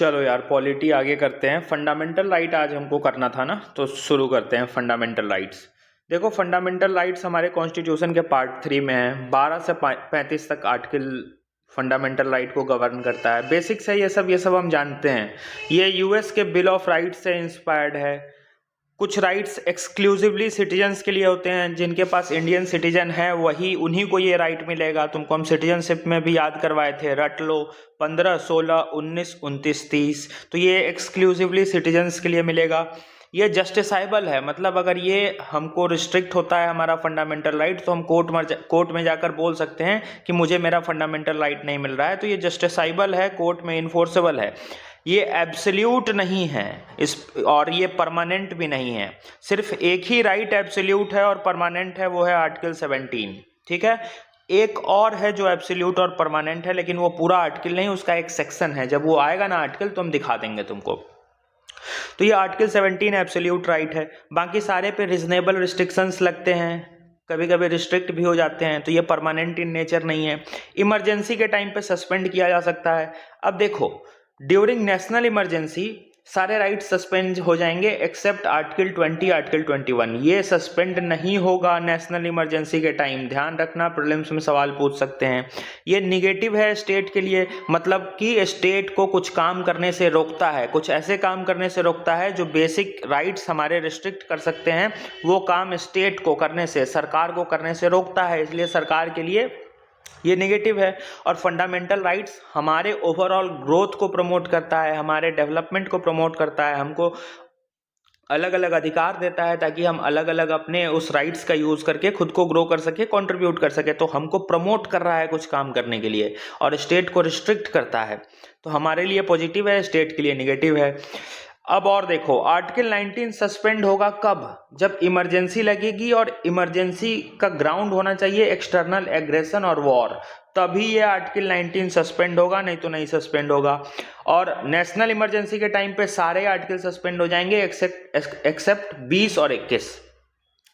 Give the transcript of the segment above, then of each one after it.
चलो यार, पॉलिटी आगे करते हैं। फंडामेंटल राइट आज हमको करना था ना, तो शुरू करते हैं फंडामेंटल राइट्स। देखो, फंडामेंटल राइट्स हमारे कॉन्स्टिट्यूशन के पार्ट 3 में है। 12 से 35 तक आर्टिकल फंडामेंटल राइट को गवर्न करता है। बेसिक्स है ये सब हम जानते हैं। ये यूएस के बिल ऑफ राइट्स से इंस्पायर्ड है। कुछ राइट्स एक्सक्लूसिवली सिटीजन्स के लिए होते हैं। जिनके पास इंडियन सिटीजन है वही उन्हीं को ये राइट मिलेगा। तुमको हम सिटीजनशिप में भी याद करवाए थे, रट लो। 15, 16, 19, 29, 30। तो ये एक्सक्लूसिवली सिटीजन्स के लिए मिलेगा। ये जस्टिसाइबल है, मतलब अगर ये हमको रिस्ट्रिक्ट होता है हमारा फंडामेंटल राइट, तो हम कोर्ट में जाकर बोल सकते हैं कि मुझे मेरा फंडामेंटल राइट नहीं मिल रहा है। तो ये जस्टिसाइबल है, कोर्ट में इन्फोर्सेबल है। ये एब्सोल्यूट नहीं है और ये परमानेंट भी नहीं है। सिर्फ एक ही राइट एब्सोल्यूट है और परमानेंट है, वो है आर्टिकल 17। ठीक है। एक और है जो एब्सोल्यूट और परमानेंट है, लेकिन वो पूरा आर्टिकल नहीं, उसका एक सेक्शन है। जब वो आएगा ना आर्टिकल, तो हम दिखा देंगे तुमको। तो ये आर्टिकल 17 एब्सोल्यूट राइट है। बाकी सारे पे रिजनेबल रिस्ट्रिक्शंस लगते हैं, कभी कभी रिस्ट्रिक्ट भी हो जाते हैं। तो ये परमानेंट इन नेचर नहीं है। इमरजेंसी के टाइम पे सस्पेंड किया जा सकता है। अब देखो, ड्यूरिंग नेशनल इमरजेंसी सारे राइट्स सस्पेंड हो जाएंगे एक्सेप्ट आर्टिकल 20, आर्टिकल 21। ये सस्पेंड नहीं होगा नेशनल इमरजेंसी के टाइम। ध्यान रखना, प्रीलिम्स में सवाल पूछ सकते हैं। ये निगेटिव है स्टेट के लिए, मतलब कि स्टेट को कुछ काम करने से रोकता है, कुछ ऐसे काम करने से रोकता है जो बेसिक राइट्स हमारे रिस्ट्रिक्ट कर सकते हैं, वो काम स्टेट को करने से, सरकार को करने से रोकता है। इसलिए सरकार के लिए ये नेगेटिव है। और फंडामेंटल राइट्स हमारे ओवरऑल ग्रोथ को प्रमोट करता है, हमारे डेवलपमेंट को प्रमोट करता है, हमको अलग अलग अधिकार देता है ताकि हम अलग अलग अपने उस राइट्स का यूज करके खुद को ग्रो कर सके, कंट्रीब्यूट कर सके। तो हमको प्रमोट कर रहा है कुछ काम करने के लिए, और स्टेट को रिस्ट्रिक्ट करता है। तो हमारे लिए पॉजिटिव है, स्टेट के लिए नेगेटिव है। अब और देखो, आर्टिकल 19 सस्पेंड होगा कब? जब इमरजेंसी लगेगी, और इमरजेंसी का ग्राउंड होना चाहिए एक्सटर्नल एग्रेशन और वॉर, तभी ये आर्टिकल 19 सस्पेंड होगा, नहीं तो नहीं सस्पेंड होगा। और नेशनल इमरजेंसी के टाइम पे सारे आर्टिकल सस्पेंड हो जाएंगे एक्सेप्ट 20 और 21।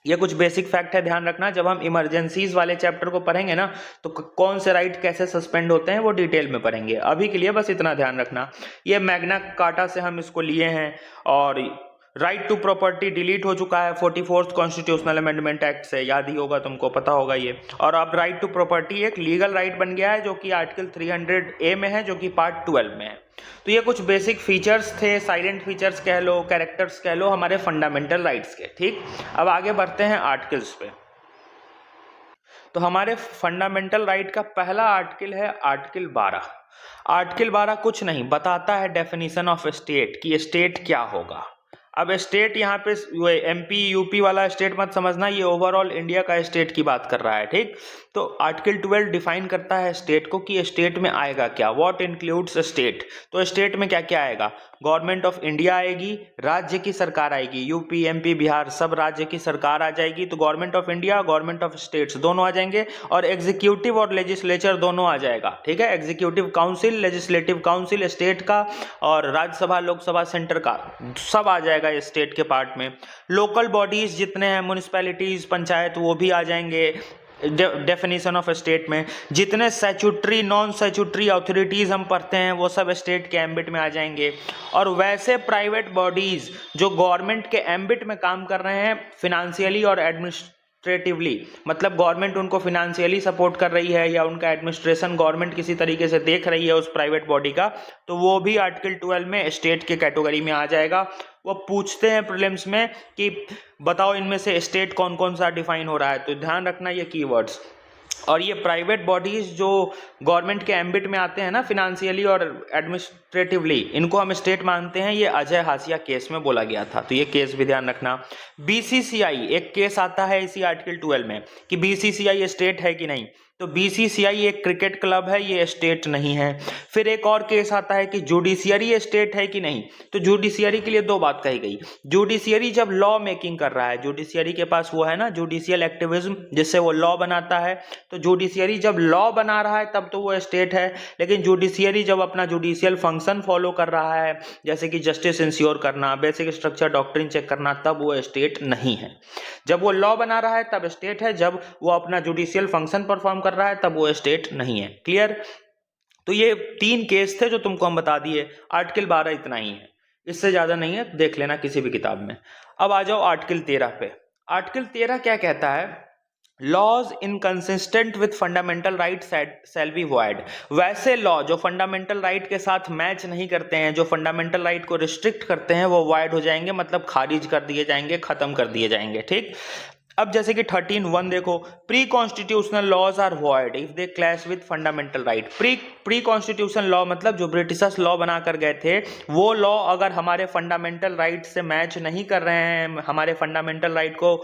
ये कुछ बेसिक फैक्ट है, ध्यान रखना। जब हम इमरजेंसीज वाले चैप्टर को पढ़ेंगे ना, तो कौन से राइट कैसे सस्पेंड होते हैं वो डिटेल में पढ़ेंगे। अभी के लिए बस इतना ध्यान रखना। ये मैग्ना कार्टा से हम इसको लिए हैं। और राइट टू प्रॉपर्टी डिलीट हो चुका है 44th कॉन्स्टिट्यूशनल अमेंडमेंट एक्ट से, याद ही होगा तुमको, पता होगा ये। और अब राइट टू प्रॉपर्टी एक लीगल राइट बन गया है, जो कि आर्टिकल 300A में है, जो कि पार्ट 12 में है। तो ये कुछ बेसिक फीचर्स थे, साइलेंट फीचर्स कह लो, कैरेक्टर्स कह लो, हमारे फंडामेंटल राइट्स के। ठीक, अब आगे बढ़ते हैं आर्टिकल्स पे। तो हमारे फंडामेंटल राइट का पहला आर्टिकल है आर्टिकल 12। आर्टिकल 12 कुछ नहीं बताता है, डेफिनेशन ऑफ स्टेट, कि स्टेट क्या होगा। अब स्टेट यहाँ पे MP UP वाला स्टेट मत समझना, ये ओवरऑल इंडिया का स्टेट की बात कर रहा है। ठीक, तो आर्टिकल 12 डिफाइन करता है स्टेट को, कि स्टेट में आएगा क्या, व्हाट इंक्लूड्स स्टेट। तो स्टेट में क्या क्या आएगा? गवर्नमेंट ऑफ इंडिया आएगी, राज्य की सरकार आएगी, यूपी MP बिहार सब राज्य की सरकार आ जाएगी। तो government of India, government of states दोनों आ जाएंगे, और एग्जीक्यूटिव और लेजिस्लेचर दोनों आ जाएगा। ठीक है, executive council, legislative council state का, और राज्यसभा लोकसभा सेंटर का, सब आ जाएगा स्टेट के पार्ट में। लोकल बॉडीज जितने हैं, म्युनिसिपैलिटीज, पंचायत, वो भी आ जाएंगे डेफिनेशन ऑफ स्टेट में। जितने स्टैट्यूटरी नॉन स्टैट्यूटरी अथॉरिटीज हम पढ़ते हैं, वो सब स्टेट के एम्बिट में आ जाएंगे। और वैसे प्राइवेट बॉडीज जो गवर्नमेंट के एम्बिट में काम कर रहे हैं, फिनेंशियली और एडमिनिस्ट्रेटिवली, मतलब गवर्नमेंट उनको फिनेंशियली सपोर्ट कर रही है, या उनका एडमिनिस्ट्रेशन गवर्नमेंट किसी तरीके से देख रही है उस प्राइवेट बॉडी का, तो वो भी आर्टिकल 12 में स्टेट के कैटेगरी में आ जाएगा। वो पूछते हैं प्रीलिम्स में कि बताओ इनमें से स्टेट कौन कौन सा डिफाइन हो रहा है, तो ध्यान रखना ये कीवर्ड्स। और ये प्राइवेट बॉडीज जो गवर्नमेंट के एम्बिट में आते हैं ना, फिनेंशियली और एडमिनिस्ट्रेटिवली, इनको हम स्टेट मानते हैं। ये अजय हासिया केस में बोला गया था, तो ये केस भी ध्यान रखना। BCCI एक केस आता है इसी आर्टिकल 12 में, कि BCCI स्टेट है कि नहीं। तो BCCI एक क्रिकेट क्लब है, ये स्टेट नहीं है। फिर एक और केस आता है कि जुडिशियरी स्टेट है कि नहीं। तो जुडिशियरी के लिए दो बात कही गई। जुडिशियरी जब लॉ मेकिंग कर रहा है, जुडिशियरी के पास वो है ना जुडिशियल एक्टिविज्म, जिससे वो लॉ बनाता है। तो जुडिशियरी जब लॉ बना रहा है तब तो वो स्टेट है, लेकिन जुडिशियरी जब अपना जुडिशियल फंक्शन फॉलो कर रहा है, जैसे कि जस्टिस इंश्योर करना, बेसिक स्ट्रक्चर डॉक्ट्रिन चेक करना, तब वो स्टेट नहीं है। जब वो लॉ बना रहा है तब स्टेट है, जब वो अपना जुडिशियल फंक्शन परफॉर्म कर रहा है तब वो स्टेट नहीं है। क्लियर? तो ये 3 केस थे जो तुमको हम बता दिए। आर्टिकल 12 इतना ही है, इससे ज्यादा नहीं है, देख लेना किसी भी किताब में। अब आ जाओ आर्टिकल 13 पे। आर्टिकल 13 क्या कहता है? Laws inconsistent with fundamental right shall be void. वैसे लॉ जो फंडामेंटल राइट के साथ मैच नहीं करते हैं, जो फंडामेंटल राइट को रिस्ट्रिक्ट करते हैं, वो वॉइड हो जाएंगे, मतलब खारिज कर दिए जाएंगे, खत्म कर दिए जाएंगे। ठीक। अब जैसे कि 13(1 देखो, pre constitutional laws are void if they clash with fundamental right. Pre constitution law मतलब जो ब्रिटिशर्स लॉ बना कर गए थे, वो लॉ अगर हमारे फंडामेंटल राइट से मैच नहीं कर रहे हैं, हमारे फंडामेंटल राइट को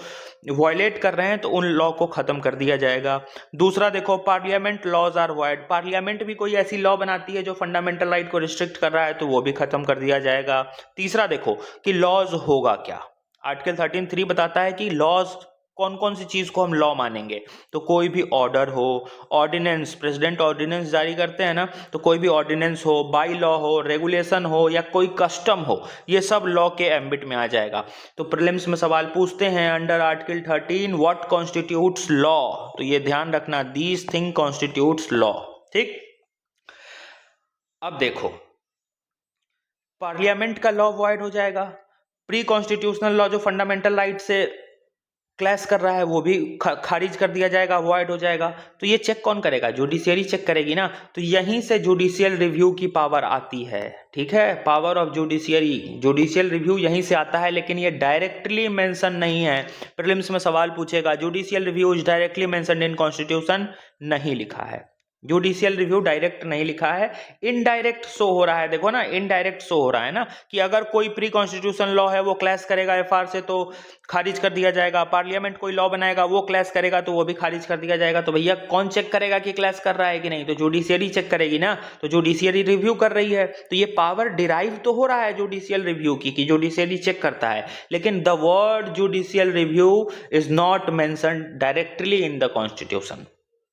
वायलेट कर रहे हैं, तो उन लॉ को खत्म कर दिया जाएगा। दूसरा देखो, parliament laws are void. Parliament भी कोई ऐसी लॉ बनाती है जो फंडामेंटल राइट को रिस्ट्रिक्ट कर रहा है, तो वो भी खत्म कर दिया जाएगा। तीसरा देखो कि लॉज होगा क्या। आर्टिकल 13(3) बताता है कि लॉज कौन कौन सी चीज को हम लॉ मानेंगे। तो कोई भी ऑर्डर हो, ऑर्डिनेंस, प्रेसिडेंट ऑर्डिनेंस जारी करते हैं ना, तो कोई भी ऑर्डिनेंस हो, बाई लॉ हो, रेगुलेशन हो, या कोई कस्टम हो, ये सब लॉ के एम्बिट में आ जाएगा। तो प्रीलिम्स में सवाल पूछते हैं under article 13 what constitutes law, तो ये ध्यान रखना, दीज थिंग कॉन्स्टिट्यूट्स लॉ। ठीक। अब देखो, पार्लियामेंट का लॉ वॉइड हो जाएगा, प्री कॉन्स्टिट्यूशनल लॉ जो फंडामेंटल राइट से क्लैश कर रहा है वो भी खारिज कर दिया जाएगा, वॉइड हो जाएगा। तो ये चेक कौन करेगा? जुडिशियरी चेक करेगी ना। तो यहीं से जुडिशियल रिव्यू की पावर आती है। ठीक है, power of judiciary, judicial review यहीं से आता है, लेकिन ये डायरेक्टली मेंशन नहीं है। प्रीलिम्स में सवाल पूछेगा judicial review is directly mentioned in constitution, नहीं लिखा है। जुडिशियल रिव्यू डायरेक्ट नहीं लिखा है, इनडायरेक्ट शो हो रहा है। देखो ना, इनडायरेक्ट शो हो रहा है ना कि अगर कोई प्री कॉन्स्टिट्यूशन लॉ है वो क्लैश करेगा एफआर से, तो खारिज कर दिया जाएगा। पार्लियामेंट कोई लॉ बनाएगा वो क्लैश करेगा, तो वो भी खारिज कर दिया जाएगा। तो भैया कौन चेक करेगा कि क्लैश कर रहा है कि नहीं? तो जुडिशियरी चेक करेगी ना। तो जुडिशियरी रिव्यू कर रही है, तो ये पावर डिराइव तो हो रहा है जुडिशियल रिव्यू की, कि जुडिशियरी चेक करता है, लेकिन the word judicial review is not mentioned directly in the constitution.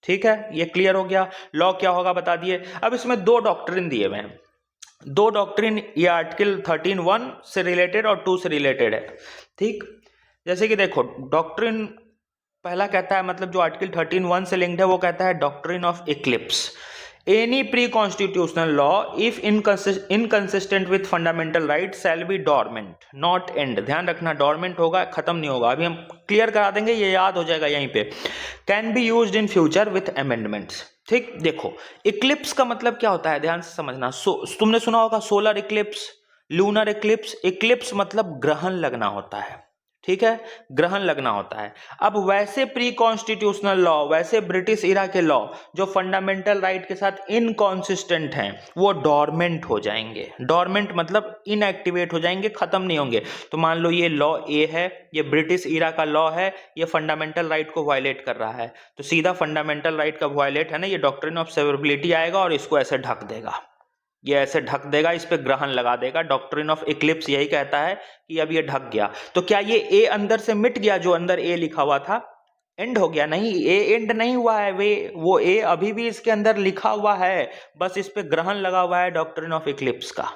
ठीक है, ये क्लियर हो गया। लॉ क्या होगा बता दिए। अब इसमें 2 डॉक्ट्रिन दिए हुए हैं, 2 डॉक्ट्रिन ये आर्टिकल 13(1) से रिलेटेड और 2 से रिलेटेड है। ठीक। जैसे कि देखो, डॉक्ट्रिन पहला कहता है, मतलब जो आर्टिकल 13(1) से लिंक्ड है, वो कहता है doctrine of Eclipse. Any pre constitutional law if inconsistent with fundamental right shall B dormant not and. ध्यान रखना, डॉर्मेंट होगा, खत्म नहीं होगा। अभी हम क्लियर करा देंगे, ये याद हो जाएगा यहीं पे। Can be used in future with amendments. ठीक। देखो, इक्लिप्स का मतलब क्या होता है, ध्यान से समझना। तुमने सुना होगा solar Eclipse, lunar Eclipse. Eclipse मतलब ग्रहण लगना होता है। ठीक है, ग्रहण लगना होता है। अब वैसे प्री कॉन्स्टिट्यूशनल लॉ, वैसे ब्रिटिश इरा के लॉ जो फंडामेंटल राइट के साथ इनकॉन्सिस्टेंट हैं, वो डॉर्मेंट हो जाएंगे। डॉर्मेंट मतलब इनएक्टिवेट हो जाएंगे, खत्म नहीं होंगे। तो मान लो ये लॉ ए है, ये ब्रिटिश इरा का लॉ है, ये फंडामेंटल राइट को वायलेट कर रहा है, तो सीधा फंडामेंटल राइट का वायलेट है ना, ये डॉक्ट्रिन ऑफ सेवरेबिलिटी आएगा और इसको ऐसे ढक देगा, ये ऐसे ढक देगा, इस पे ग्रहण लगा देगा। डॉक्ट्रिन ऑफ इक्लिप्स यही कहता है कि अब ये ढक गया। तो क्या ये ए अंदर से मिट गया, जो अंदर ए लिखा हुआ था, एंड हो गया? नहीं, ए एंड नहीं हुआ है, वो ए अभी भी इसके अंदर लिखा हुआ है, बस इस पे ग्रहण लगा हुआ है डॉक्ट्रिन ऑफ इक्लिप्स का।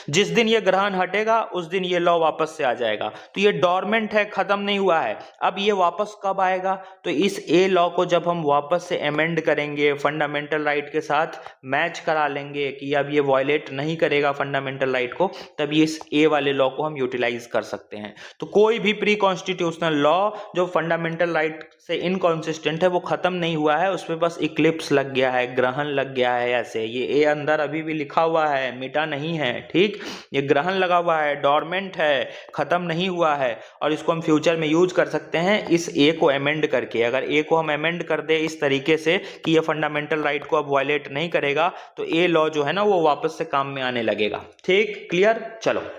जिस दिन ये ग्रहण हटेगा उस दिन ये लॉ वापस से आ जाएगा। तो ये डॉर्मेंट है, खत्म नहीं हुआ है। अब ये वापस कब आएगा? तो इस ए लॉ को जब हम वापस से अमेंड करेंगे, फंडामेंटल राइट के साथ मैच करा लेंगे कि अब ये वायलेट नहीं करेगा फंडामेंटल राइट को, तभी इस ए वाले लॉ को हम यूटिलाइज कर सकते हैं। तो कोई भी प्री कॉन्स्टिट्यूशनल लॉ जो फंडामेंटल राइट से इनकॉन्सिस्टेंट है, वो खत्म नहीं हुआ है, उसपे बस इक्लिप्स लग गया है, ग्रहण लग गया है। ऐसे ये ए अंदर अभी भी लिखा हुआ है, मिटा नहीं है। ठीक, ये ग्रहण लगा हुआ है, डॉर्मेंट है, खत्म नहीं हुआ है, और इसको हम फ्यूचर में यूज कर सकते हैं इस ए को अमेंड करके। अगर ए को हम अमेंड कर दे इस तरीके से कि ये फंडामेंटल राइट को अब वायलेट नहीं करेगा, तो ए लॉ जो है ना वो वापस से काम में आने लगेगा। ठीक, क्लियर। चलो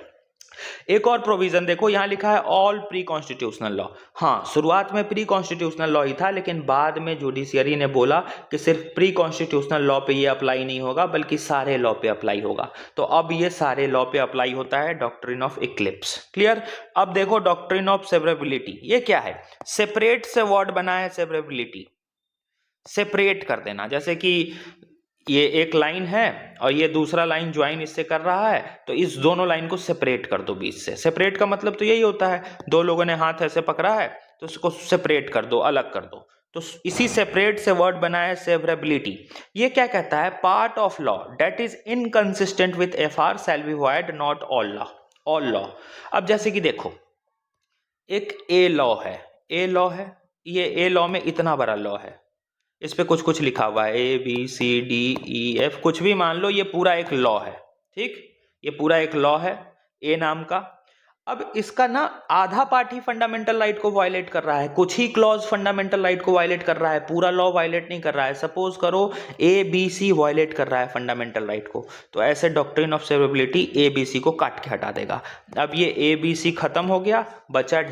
एक और प्रोविजन देखो, यहां लिखा है ऑल प्री कॉन्स्टिट्यूशनल लॉ। हाँ, शुरुआत में प्री कॉन्स्टिट्यूशनल लॉ ही था, लेकिन बाद में जुडिशियरी ने बोला कि सिर्फ प्री कॉन्स्टिट्यूशनल लॉ पे ये अप्लाई नहीं होगा, बल्कि सारे लॉ पे अप्लाई होगा। तो अब ये सारे लॉ पे अप्लाई होता है डॉक्ट्रिन ऑफ इक्लिप्स। क्लियर। अब देखो डॉक्ट्रिन ऑफ सेवरेबिलिटी, ये क्या है? सेपरेट से वर्ड बना है सेवरेबिलिटी, सेपरेट कर देना। जैसे कि ये एक लाइन है और ये दूसरा लाइन ज्वाइन इससे कर रहा है, तो इस दोनों लाइन को सेपरेट कर दो बीच से। सेपरेट का मतलब तो यही होता है, दो लोगों ने हाथ ऐसे पकड़ा है तो उसको सेपरेट कर दो, अलग कर दो। तो इसी सेपरेट से वर्ड बना है सेवरेबिलिटी। ये क्या कहता है, part of law that is inconsistent with FR shall be void, not all law. अब जैसे कि देखो, एक ए लॉ है, ये ए लॉ में इतना बड़ा लॉ है, इस पे कुछ कुछ लिखा हुआ है ABCDEF, कुछ भी मान लो, ये पूरा एक लॉ है, ठीक, ये पूरा एक लॉ है ए नाम का। अब इसका ना आधा पार्ट ही फंडामेंटल राइट को वायलेट कर रहा है, कुछ ही क्लॉज फंडामेंटल राइट को वायलेट कर रहा है, पूरा लॉ वायलेट नहीं कर रहा है। सपोज करो ABC वायलेट कर रहा है फंडामेंटल राइट को, तो ऐसे डॉक्ट्रिन ऑफ सेवरेबिलिटी ABC को काट के हटा देगा। अब ये ABC खत्म हो गया, बचा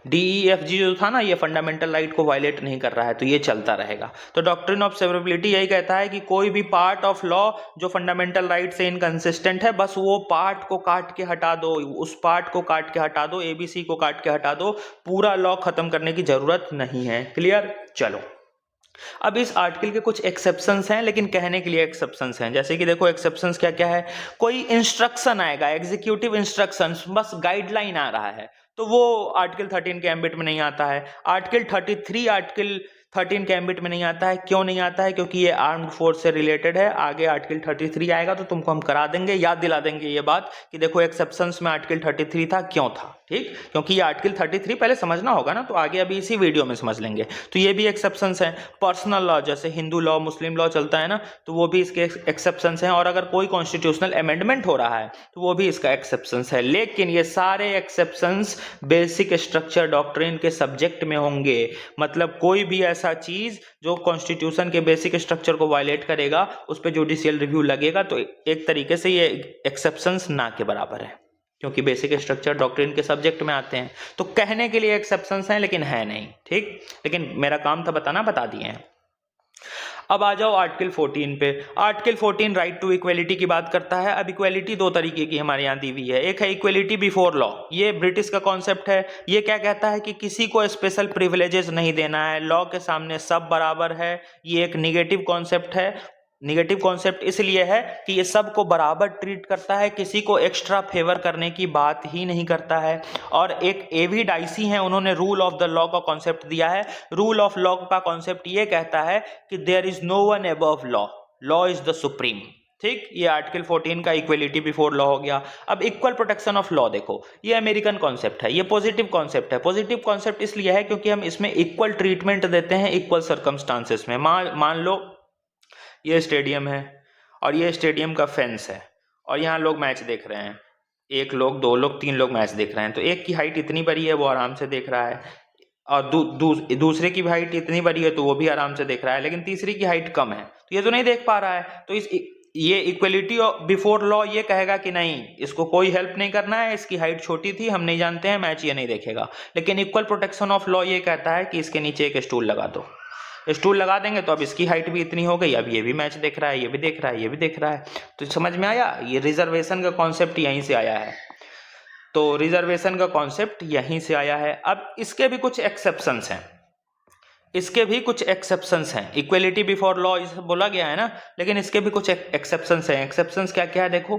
DEFG जो था ना, ये फंडामेंटल राइट को वायलेट नहीं कर रहा है, तो ये चलता रहेगा। तो डॉक्ट्रिन ऑफ सेवरेबिलिटी यही कहता है कि कोई भी पार्ट ऑफ लॉ जो फंडामेंटल राइट से इनकंसिस्टेंट है, बस वो पार्ट को काट के हटा दो, उस पार्ट को काट के हटा दो, ABC को काट के हटा दो, पूरा लॉ खत्म करने की जरूरत नहीं है। क्लियर? चलो, अब इस आर्टिकल के कुछ एक्सेप्शंस हैं, लेकिन कहने के लिए एक्सेप्शंस हैं। जैसे कि देखो एक्सेप्शंस क्या क्या है, कोई इंस्ट्रक्शन आएगा, एग्जीक्यूटिव इंस्ट्रक्शंस, बस गाइडलाइन आ रहा है, तो वो आर्टिकल 13 के एम्बिट में नहीं आता है। आर्टिकल 13 के एम्बिट में नहीं आता है। क्यों नहीं आता है? क्योंकि ये आर्म्ड फोर्स से रिलेटेड है। आगे आर्टिकल 33 आएगा तो तुमको हम करा देंगे, याद दिला देंगे ये बात कि देखो एक्सेप्शंस में आर्टिकल 33 था, क्यों था, ठीक, क्योंकि ये आर्टिकल 33 पहले समझना होगा ना, तो आगे अभी इसी वीडियो में समझ लेंगे। तो ये भी एक्सेप्शंस हैं। पर्सनल लॉ, जैसे हिंदू लॉ, मुस्लिम लॉ चलता है ना, तो वो भी इसके एक्सेप्शंस हैं। और अगर कोई कॉन्स्टिट्यूशनल अमेंडमेंट हो रहा है तो वो भी इसका एक्सेप्शंस है। लेकिन ये सारे एक्सेप्शंस बेसिक स्ट्रक्चर डॉक्ट्रिन के सब्जेक्ट में होंगे। मतलब कोई भी ऐसा चीज जो कॉन्स्टिट्यूशन के बेसिक स्ट्रक्चर को वायलेट करेगा, उस पर जुडिशियल रिव्यू लगेगा, तो एक तरीके से ये एक्सेप्शंस ना के बराबर है, क्योंकि बेसिक स्ट्रक्चर डॉक्ट्रिन के सब्जेक्ट में आते हैं। तो कहने के लिए एक्सेप्शंस हैं, लेकिन है नहीं, ठीक। लेकिन मेरा काम था बताना, बता दिए हैं। अब आ जाओ आर्टिकल 14 पे। आर्टिकल 14 राइट टू इक्वेलिटी की बात करता है। अब इक्वेलिटी दो तरीके की हमारे यहाँ दी हुई है। एक है इक्वेलिटी बिफोर लॉ, ये ब्रिटिश का कॉन्सेप्ट है। ये क्या कहता है कि किसी को स्पेशल प्रिविलेजेस नहीं देना है, लॉ के सामने सब बराबर है। ये एक निगेटिव कॉन्सेप्ट है। निगेटिव कॉन्सेप्ट इसलिए है कि ये सबको बराबर ट्रीट करता है, किसी को एक्स्ट्रा फेवर करने की बात ही नहीं करता है। और एक एवी डाइसी है, उन्होंने रूल ऑफ द लॉ का कॉन्सेप्ट दिया है। रूल ऑफ लॉ का कॉन्सेप्ट ये कहता है कि there is no one above law, law is the supreme, ठीक। ये आर्टिकल 14 का इक्वेलिटी बिफोर लॉ हो गया। अब इक्वल प्रोटेक्शन ऑफ लॉ देखो, ये अमेरिकन कॉन्सेप्ट है, ये पॉजिटिव कॉन्सेप्ट है। पॉजिटिव कॉन्सेप्ट इसलिए है क्योंकि हम इसमें इक्वल ट्रीटमेंट देते हैं इक्वल सर्कमस्टांसेस में। मान लो ये स्टेडियम है और ये स्टेडियम का फेंस है और यहाँ लोग मैच देख रहे हैं, एक लोग, दो लोग, तीन लोग मैच देख रहे हैं। तो एक की हाइट इतनी बड़ी है, वो आराम से देख रहा है, और दूसरे की हाइट इतनी बड़ी है तो वो भी आराम से देख रहा है, लेकिन तीसरी की हाइट कम है तो ये तो नहीं देख पा रहा है। तो ये इक्वलिटी बिफोर लॉ ये कहेगा कि नहीं, इसको कोई हेल्प नहीं करना है, इसकी हाइट छोटी थी, हम नहीं जानते हैं, मैच ये नहीं देखेगा। लेकिन इक्वल प्रोटेक्शन ऑफ लॉ ये कहता है कि इसके नीचे एक स्टूल लगा दो, स्टूल लगा देंगे तो अब इसकी हाइट भी इतनी हो गई, अब ये भी मैच देख रहा है, ये भी देख रहा है, ये भी देख रहा है। तो समझ में आया? ये रिजर्वेशन का कॉन्सेप्ट यहीं से आया है। तो रिजर्वेशन का कॉन्सेप्ट यहीं से आया है। अब इसके भी कुछ एक्सेप्शंस हैं, इक्वेलिटी बिफोर लॉ इसे बोला गया है ना, लेकिन इसके भी कुछ एक्सेप्शंस हैं। एक्सेप्शंस क्या क्या है देखो,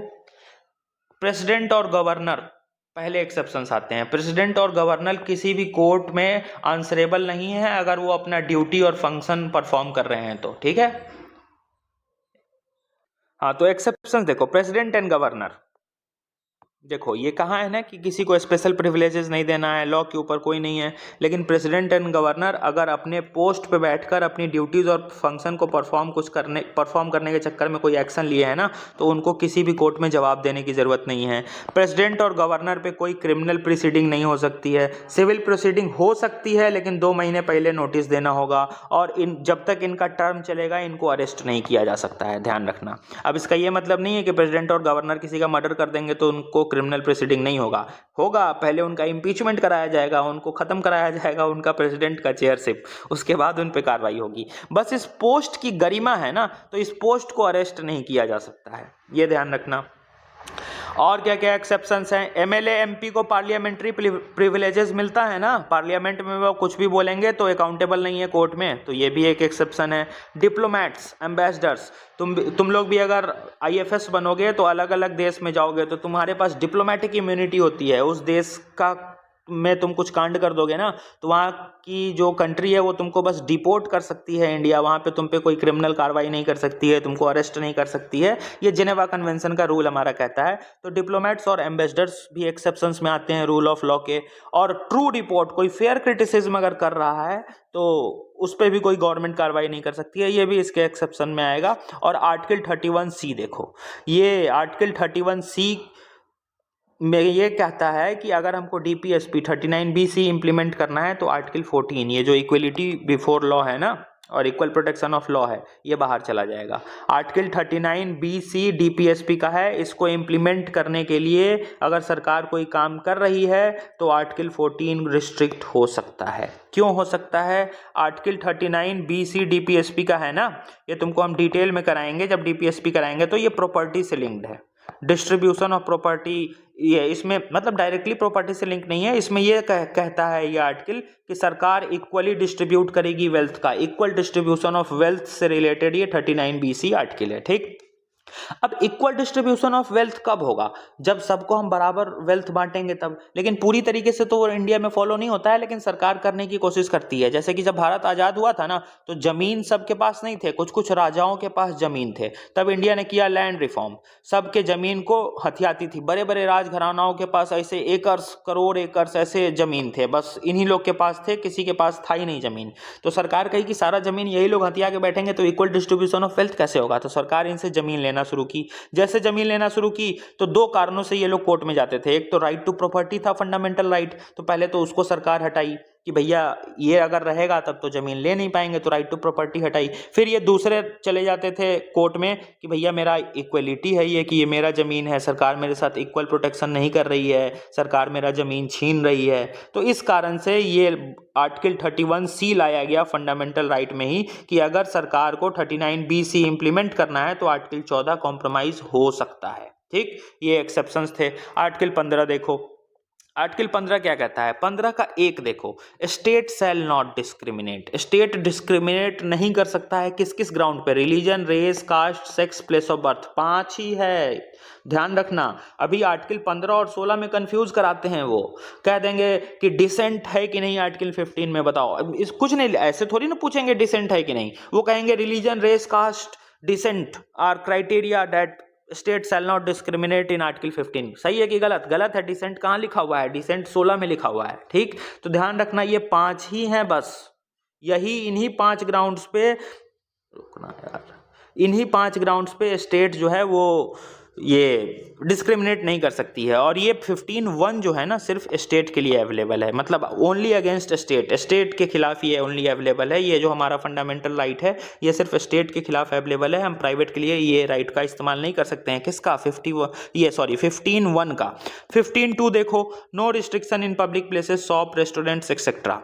प्रेसिडेंट और गवर्नर पहले एक्सेप्शंस आते हैं। प्रेसिडेंट और गवर्नर किसी भी कोर्ट में आंसरेबल नहीं है अगर वो अपना ड्यूटी और फंक्शन परफॉर्म कर रहे हैं तो, ठीक है। हाँ, तो एक्सेप्शंस देखो, प्रेसिडेंट एंड गवर्नर, देखो ये कहाँ है ना कि किसी को स्पेशल प्रिविलेजेस नहीं देना है, लॉ के ऊपर कोई नहीं है। लेकिन प्रेसिडेंट एंड गवर्नर अगर अपने पोस्ट पे बैठकर अपनी ड्यूटीज और फंक्शन को परफॉर्म करने के चक्कर में कोई एक्शन लिए है ना, तो उनको किसी भी कोर्ट में जवाब देने की जरूरत नहीं है। प्रेसिडेंट और गवर्नर पे कोई क्रिमिनल प्रोसीडिंग नहीं हो सकती है। सिविल प्रोसीडिंग हो सकती है, लेकिन 2 महीने पहले नोटिस देना होगा। और जब तक इनका टर्म चलेगा इनको अरेस्ट नहीं किया जा सकता है, ध्यान रखना। अब इसका ये मतलब नहीं है कि प्रेसिडेंट और गवर्नर किसी का मर्डर कर देंगे तो उनको क्रिमिनल प्रोसीडिंग नहीं होगा, पहले उनका इम्पीचमेंट कराया जाएगा, उनको खत्म कराया जाएगा उनका प्रेसिडेंट का चेयरशिप, उसके बाद उन पे कार्रवाई होगी। बस इस पोस्ट की गरिमा है ना, तो इस पोस्ट को अरेस्ट नहीं किया जा सकता है, ये ध्यान रखना। और क्या क्या एक्सेप्शंस हैं, एमएलए एमपी को पार्लियामेंट्री प्रिविलेजेस मिलता है ना, पार्लियामेंट में वो कुछ भी बोलेंगे तो अकाउंटेबल नहीं है कोर्ट में, तो ये भी एक एक्सेप्शन है। डिप्लोमेट्स, एम्बेसडर्स, तुम लोग भी अगर आईएफएस बनोगे तो अलग अलग देश में जाओगे तो तुम्हारे पास डिप्लोमेटिक इम्यूनिटी होती है, उस देश का में तुम कुछ कांड कर दोगे ना, तो वहाँ की जो कंट्री है वो तुमको बस डिपोर्ट कर सकती है इंडिया, वहाँ पे तुम पे कोई क्रिमिनल कार्रवाई नहीं कर सकती है, तुमको अरेस्ट नहीं कर सकती है। ये जिनेवा कन्वेंशन का रूल हमारा कहता है। तो डिप्लोमेट्स और एम्बेसडर्स भी एक्सेप्शंस में आते हैं रूल ऑफ लॉ के। और ट्रू रिपोर्ट, कोई फेयर क्रिटिसिज्म अगर कर रहा है तो उस पर भी कोई गवर्नमेंट कार्रवाई नहीं कर सकती है, ये भी इसके एक्सेप्शन में आएगा। और आर्टिकल 31C देखो, ये आर्टिकल 31C में ये कहता है कि अगर हमको DPSP 39BC इम्प्लीमेंट करना है तो आर्टिकल 14, ये जो इक्वलिटी बिफोर लॉ है ना और इक्वल प्रोटेक्शन ऑफ लॉ है, ये बाहर चला जाएगा। आर्टिकल 39BC DPSP का है। इसको इम्प्लीमेंट करने के लिए अगर सरकार कोई काम कर रही है तो आर्टिकल 14 रिस्ट्रिक्ट हो सकता है। क्यों हो सकता है? आर्टिकल 39BC DPSP का है ना, ये तुमको हम डिटेल में कराएंगे जब DPSP कराएंगे। तो ये प्रॉपर्टी से लिंक्ड है, डिस्ट्रीब्यूशन ऑफ प्रॉपर्टी, ये इसमें मतलब डायरेक्टली प्रॉपर्टी से लिंक नहीं है। इसमें ये कहता है ये आर्टिकल कि सरकार इक्वली डिस्ट्रीब्यूट करेगी वेल्थ का, इक्वल डिस्ट्रीब्यूशन ऑफ वेल्थ से रिलेटेड ये 39BC आर्टिकल है। ठीक, अब इक्वल डिस्ट्रीब्यूशन ऑफ वेल्थ कब होगा? जब सबको हम बराबर वेल्थ बांटेंगे तब। लेकिन पूरी तरीके से तो वो इंडिया में फॉलो नहीं होता है, लेकिन सरकार करने की कोशिश करती है। जैसे कि जब भारत आजाद हुआ था ना, तो जमीन सबके पास नहीं थे, कुछ कुछ राजाओं के पास जमीन थे। तब इंडिया ने किया लैंड रिफॉर्म, सबके जमीन को हथियाती थी। बड़े बड़े राजघरानाओं के पास ऐसे एकर्स, करोड़ एकर्स ऐसे जमीन थे, बस इन्हीं लोग के पास थे, किसी के पास था ही नहीं जमीन। तो सरकार कही कि सारा जमीन यही लोग हथिया के बैठेंगे तो इक्वल डिस्ट्रीब्यूशन ऑफ वेल्थ कैसे होगा? तो सरकार इनसे जमीन लेना शुरू की। जैसे जमीन लेना शुरू की तो दो कारणों से ये लोग कोर्ट में जाते थे। एक तो राइट टू प्रॉपर्टी था, फंडामेंटल राइट, तो पहले तो उसको सरकार हटाई कि भैया ये अगर रहेगा तब तो जमीन ले नहीं पाएंगे, तो राइट टू प्रॉपर्टी हटाई। फिर ये दूसरे चले जाते थे कोर्ट में कि भैया मेरा इक्वलिटी है, ये कि ये मेरा जमीन है, सरकार मेरे साथ इक्वल प्रोटेक्शन नहीं कर रही है, सरकार मेरा जमीन छीन रही है। तो इस कारण से ये आर्टिकल 31C लाया गया फंडामेंटल राइट में ही कि अगर सरकार को 39BC इंप्लीमेंट करना है तो आर्टिकल 14 कॉम्प्रोमाइज हो सकता है। ठीक, ये एक्सेप्शंस थे। आर्टिकल 15 देखो, आर्टिकल 15 क्या कहता है? 15 का 1 देखो, state shall not discriminate. State discriminate नहीं कर सकता है किस किस ग्राउंड पे? Religion, race, caste, sex, place of birth, 5 ही है, ध्यान रखना। अभी आर्टिकल 15 और 16 में कंफ्यूज कराते हैं, वो कह देंगे कि डिसेंट है कि नहीं आर्टिकल 15 में, बताओ। इस कुछ नहीं, ऐसे थोड़ी ना पूछेंगे डिसेंट है कि नहीं, वो कहेंगे religion, race, caste, descent are criteria that state shall not discriminate in article 15। सही है कि गलत? गलत है। डिसेंट कहाँ लिखा हुआ है? डिसेंट 16 में लिखा हुआ है। ठीक, तो ध्यान रखना ये 5 ही हैं बस, यही इन्हीं 5 ग्राउंड्स पे, रुकना यार, इन्हीं 5 ग्राउंड्स पे स्टेट जो है वो ये डिस्क्रिमिनेट नहीं कर सकती है। और ये 15(1) जो है ना सिर्फ स्टेट के लिए अवेलेबल है, मतलब ओनली अगेंस्ट स्टेट, स्टेट के खिलाफ ये ओनली अवेलेबल है। ये जो हमारा फंडामेंटल राइट है ये सिर्फ स्टेट के खिलाफ अवेलेबल है, हम प्राइवेट के लिए ये राइट का इस्तेमाल नहीं कर सकते हैं। किसका? 15(1) का। 15(2) देखो, no restriction in public places, shop, restaurants etcetera,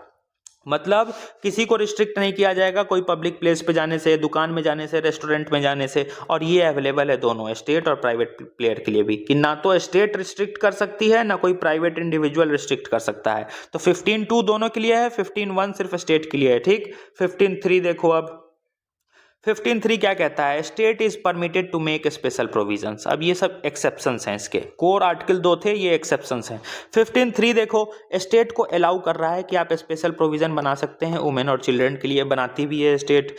मतलब किसी को रिस्ट्रिक्ट नहीं किया जाएगा कोई पब्लिक प्लेस पे जाने से, दुकान में जाने से, रेस्टोरेंट में जाने से। और ये अवेलेबल है दोनों, स्टेट और प्राइवेट प्लेयर के लिए भी, कि ना तो स्टेट रिस्ट्रिक्ट कर सकती है ना कोई प्राइवेट इंडिविजुअल रिस्ट्रिक्ट कर सकता है। तो 15(2) दोनों के लिए है, 15(1) सिर्फ स्टेट के लिए है। ठीक, 15(3) देखो, अब 15(3) क्या कहता है? State is permitted to make special provisions. अब ये सब एक्सेप्शंस हैं, इसके कोर आर्टिकल 2 थे, ये एक्सेप्शंस हैं। 15(3) देखो, स्टेट को अलाउ कर रहा है कि आप स्पेशल प्रोविजन बना सकते हैं वुमेन और चिल्ड्रन के लिए, बनाती भी है स्टेट।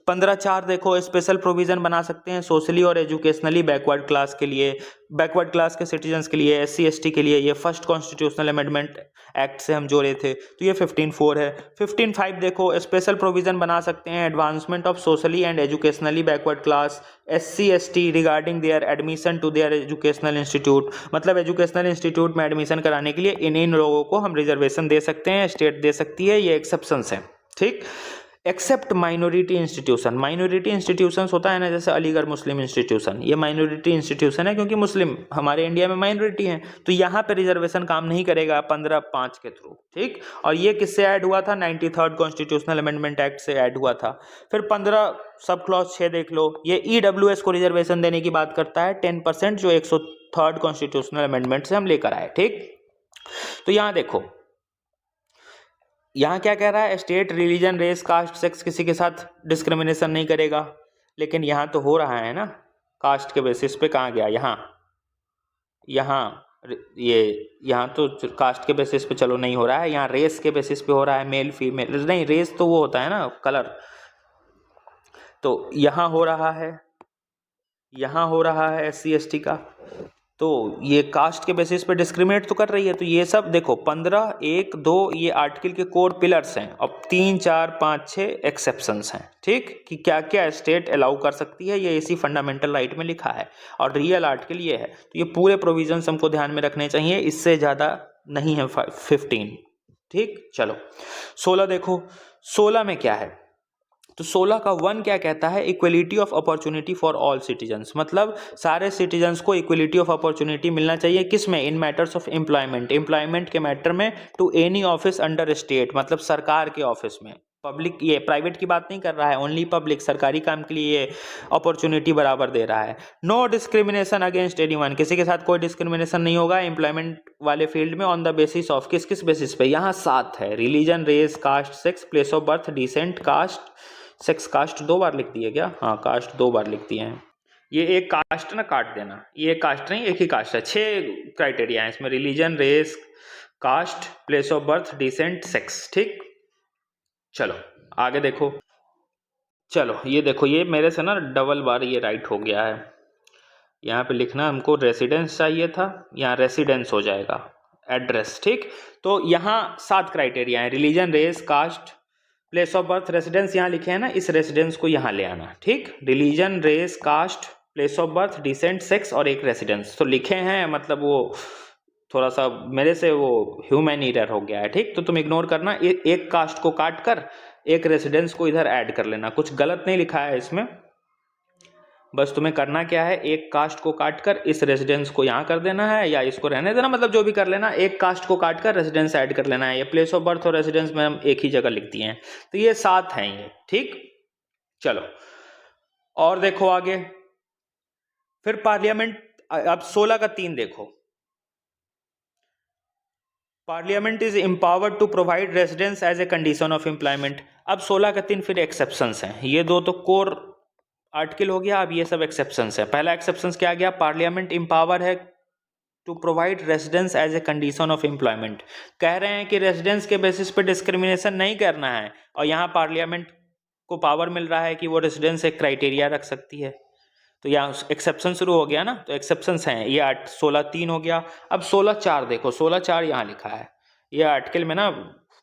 15(4) देखो, स्पेशल प्रोविजन बना सकते हैं सोशली और एजुकेशनली बैकवर्ड क्लास के लिए, बैकवर्ड क्लास के सिटीजन्स के लिए, SC ST के लिए। ये फर्स्ट कॉन्स्टिट्यूशनल अमेंडमेंट एक्ट से हम जोड़े थे, तो ये 15(4) है। 15(5) देखो, स्पेशल प्रोविजन बना सकते हैं advancement of socially and educationally backward class SC ST regarding their admission to their educational institute, मतलब एजुकेशनल इंस्टीट्यूट में एडमिशन कराने के लिए इन लोगों को हम रिजर्वेशन दे सकते हैं, स्टेट दे सकती है, ये एक्सेप्शंस हैं। ठीक, except minority institution. Minority institutions होता है ना, जैसे अलीगढ़ मुस्लिम इंस्टीट्यूशन, ये माइनॉरिटी इंस्टीट्यूशन है क्योंकि मुस्लिम हमारे इंडिया में माइनॉरिटी हैं, तो यहाँ पे रिजर्वेशन काम नहीं करेगा 15(5) के थ्रू। ठीक, और ये किससे ऐड हुआ था? 93rd कॉन्स्टिट्यूशनल अमेंडमेंट एक्ट से ऐड हुआ था। फिर 15 सब क्लॉज 6 देख लो, ये EWS को रिजर्वेशन देने की बात करता है 10%, जो 103rd कॉन्स्टिट्यूशनल अमेंडमेंट से हम लेकर आए। ठीक, तो यहाँ देखो, यहाँ क्या कह रहा है? State religion, race, caste, sex किसी के साथ डिस्क्रिमिनेशन नहीं करेगा, लेकिन यहाँ तो हो रहा है ना, कास्ट के बेसिस पे। कहाँ गया? यहाँ ये यहाँ तो कास्ट के बेसिस पे चलो नहीं हो रहा है, यहाँ रेस के बेसिस पे हो रहा है, मेल फीमेल नहीं, रेस तो वो होता है ना कलर, तो यहाँ हो रहा है, यहाँ हो रहा है SC ST का, तो ये कास्ट के बेसिस पे डिस्क्रिमिनेट तो कर रही है। तो ये सब देखो 15, 1, 2 ये आर्टिकल के कोर पिलर्स हैं, अब 3, 4, 5, 6 एक्सेप्शंस हैं, ठीक, कि क्या क्या स्टेट अलाउ कर सकती है, ये इसी फंडामेंटल राइट में लिखा है और रियल आर्टिकल ये है। तो ये पूरे प्रोविजंस हमको ध्यान में रखने चाहिए, इससे ज़्यादा नहीं है 15, ठीक। चलो 16 देखो, 16 में क्या है, तो 16 का 1 क्या कहता है, equality of opportunity for all citizens, मतलब सारे सिटीजन्स को इक्वलिटी ऑफ अपॉर्चुनिटी मिलना चाहिए, किस में, in matters of employment, employment के मैटर में, to any office under state, मतलब सरकार के ऑफिस में, पब्लिक, ये प्राइवेट की बात नहीं कर रहा है, ओनली पब्लिक, सरकारी काम के लिए ये अपॉर्चुनिटी बराबर दे रहा है। नो डिस्क्रिमिनेशन अगेंस्ट एनीवन, किसी के साथ कोई डिस्क्रिमिनेशन नहीं होगा एम्प्लॉयमेंट वाले फील्ड में, ऑन द बेसिस ऑफ, किस किस बेसिस पे, यहाँ 7 है, religion, race, caste, sex, place of birth, descent, caste, sex, caste 2 बार लिख दिए क्या, हाँ कास्ट 2 बार लिख दिए हैं, ये एक कास्ट ना काट देना, ये कास्ट नहीं एक ही कास्ट है, 6 क्राइटेरिया है इसमें, religion, race, caste, place of birth, descent, sex, ठीक। चलो आगे देखो, चलो ये देखो, ये मेरे से ना डबल बार ये राइट हो गया है, यहाँ पे लिखना हमको रेसिडेंस चाहिए था, यहाँ रेसिडेंस हो जाएगा, एड्रेस, ठीक। तो यहाँ 7 क्राइटेरिया है, religion, race, caste, place of birth, residence यहाँ लिखे हैं ना, इस रेसिडेंस को यहाँ ले आना, ठीक। Religion, race, caste, place of birth, descent, sex और एक रेसिडेंस तो लिखे हैं, मतलब वो थोड़ा सा मेरे से वो ह्यूमन एरर हो गया है, ठीक। तो तुम इग्नोर करना, एक कास्ट को काट कर एक रेसिडेंस को इधर ऐड कर लेना, कुछ गलत नहीं लिखा है इसमें, बस तुम्हें करना क्या है, एक कास्ट को काट कर इस रेसिडेंस को यहाँ कर देना है, या इसको रहने देना, मतलब जो भी कर लेना, एक कास्ट को काट कर रेसिडेंस ऐड कर लेना है, ये प्लेस ऑफ बर्थ और रेसिडेंस में हम एक ही जगह लिख दिए हैं, तो ये 7 हैं ये, ठीक। चलो और देखो आगे, फिर पार्लियामेंट, अब 16 का 3 देखो, parliament is empowered to provide residence as a condition of employment. अब 16 का 3 फिर एक्सेप्शंस हैं, ये दो तो कोर आर्टिकल हो गया, अब ये सब एक्सेप्शंस है। पहला एक्सेप्शंस क्या आ गया, पार्लियामेंट एम्पावर है to provide residence as a condition of employment, कह रहे हैं कि रेसिडेंस के बेसिस पे डिस्क्रिमिनेशन नहीं करना है, और यहाँ पार्लियामेंट को पावर मिल रहा है कि वो रेसिडेंस एक क्राइटेरिया रख सकती है, तो यहाँ एक्सेप्शन शुरू हो गया ना, तो एक्सेप्शंस हैं ये 16(3) हो गया। अब 16(4) देखो, 16(4) यहाँ लिखा है, ये आर्टिकल में ना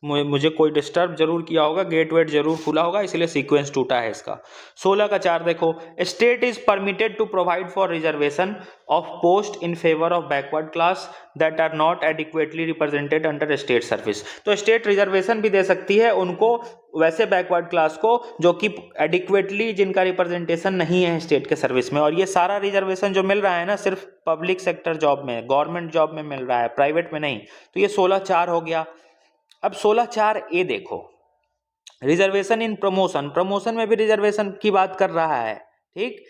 मुझे कोई डिस्टर्ब जरूर किया होगा, गेट वेट जरूर खुला होगा, इसलिए सीक्वेंस टूटा है इसका। 16(4) देखो, state is permitted to provide for reservation of post in favour of backward class that are not adequately represented under state service. तो स्टेट रिजर्वेशन भी दे सकती है उनको, वैसे बैकवर्ड क्लास को जो कि एडिक्वेटली, जिनका रिप्रेजेंटेशन नहीं है स्टेट के सर्विस में, और ये सारा रिजर्वेशन जो मिल रहा है ना सिर्फ पब्लिक सेक्टर जॉब में, गवर्नमेंट जॉब में मिल रहा है, प्राइवेट में नहीं। तो ये 16(4) हो गया। अब 16(4)(a) देखो, रिजर्वेशन इन प्रमोशन, प्रमोशन में भी रिजर्वेशन की बात कर रहा है, ठीक।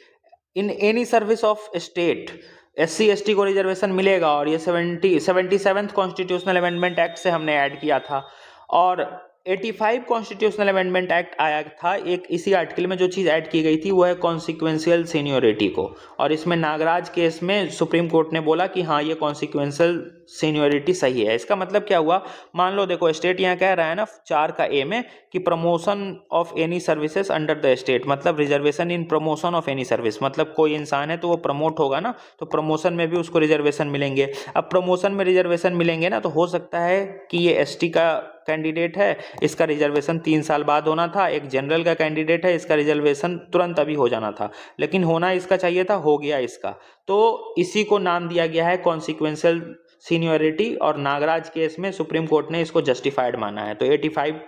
In any service of state SC ST को रिजर्वेशन मिलेगा, और ये 77th कॉन्स्टिट्यूशनल अमेंडमेंट एक्ट से हमने ऐड किया था, और 85 कॉन्स्टिट्यूशनल अमेंडमेंट एक्ट आया था एक, इसी आर्टिकल में जो चीज़ ऐड की गई थी वो है कॉन्सिक्वेंशियल सीनियोरिटी को, और इसमें नागराज केस में सुप्रीम कोर्ट ने बोला कि हाँ ये कॉन्सिक्वेंशियल सीनियोरिटी सही है। इसका मतलब क्या हुआ, मान लो देखो, स्टेट यहाँ कह रहा है ना 4 का A में कि promotion of any services under the state, मतलब reservation in promotion of any service, मतलब कोई इंसान है तो वो प्रमोट होगा ना, तो प्रमोशन में भी उसको रिजर्वेशन मिलेंगे। अब प्रमोशन में रिजर्वेशन मिलेंगे ना, तो हो सकता है कि ये ST का कैंडिडेट है, इसका रिजर्वेशन 3 साल बाद होना था, एक जनरल का कैंडिडेट है, इसका रिजर्वेशन तुरंत अभी हो जाना था, लेकिन होना इसका चाहिए था, हो गया इसका, तो इसी को नाम दिया गया है कॉन्सिक्वेंशियल सीनियोरिटी, और नागराज केस में सुप्रीम कोर्ट ने इसको जस्टिफाइड माना है। तो 85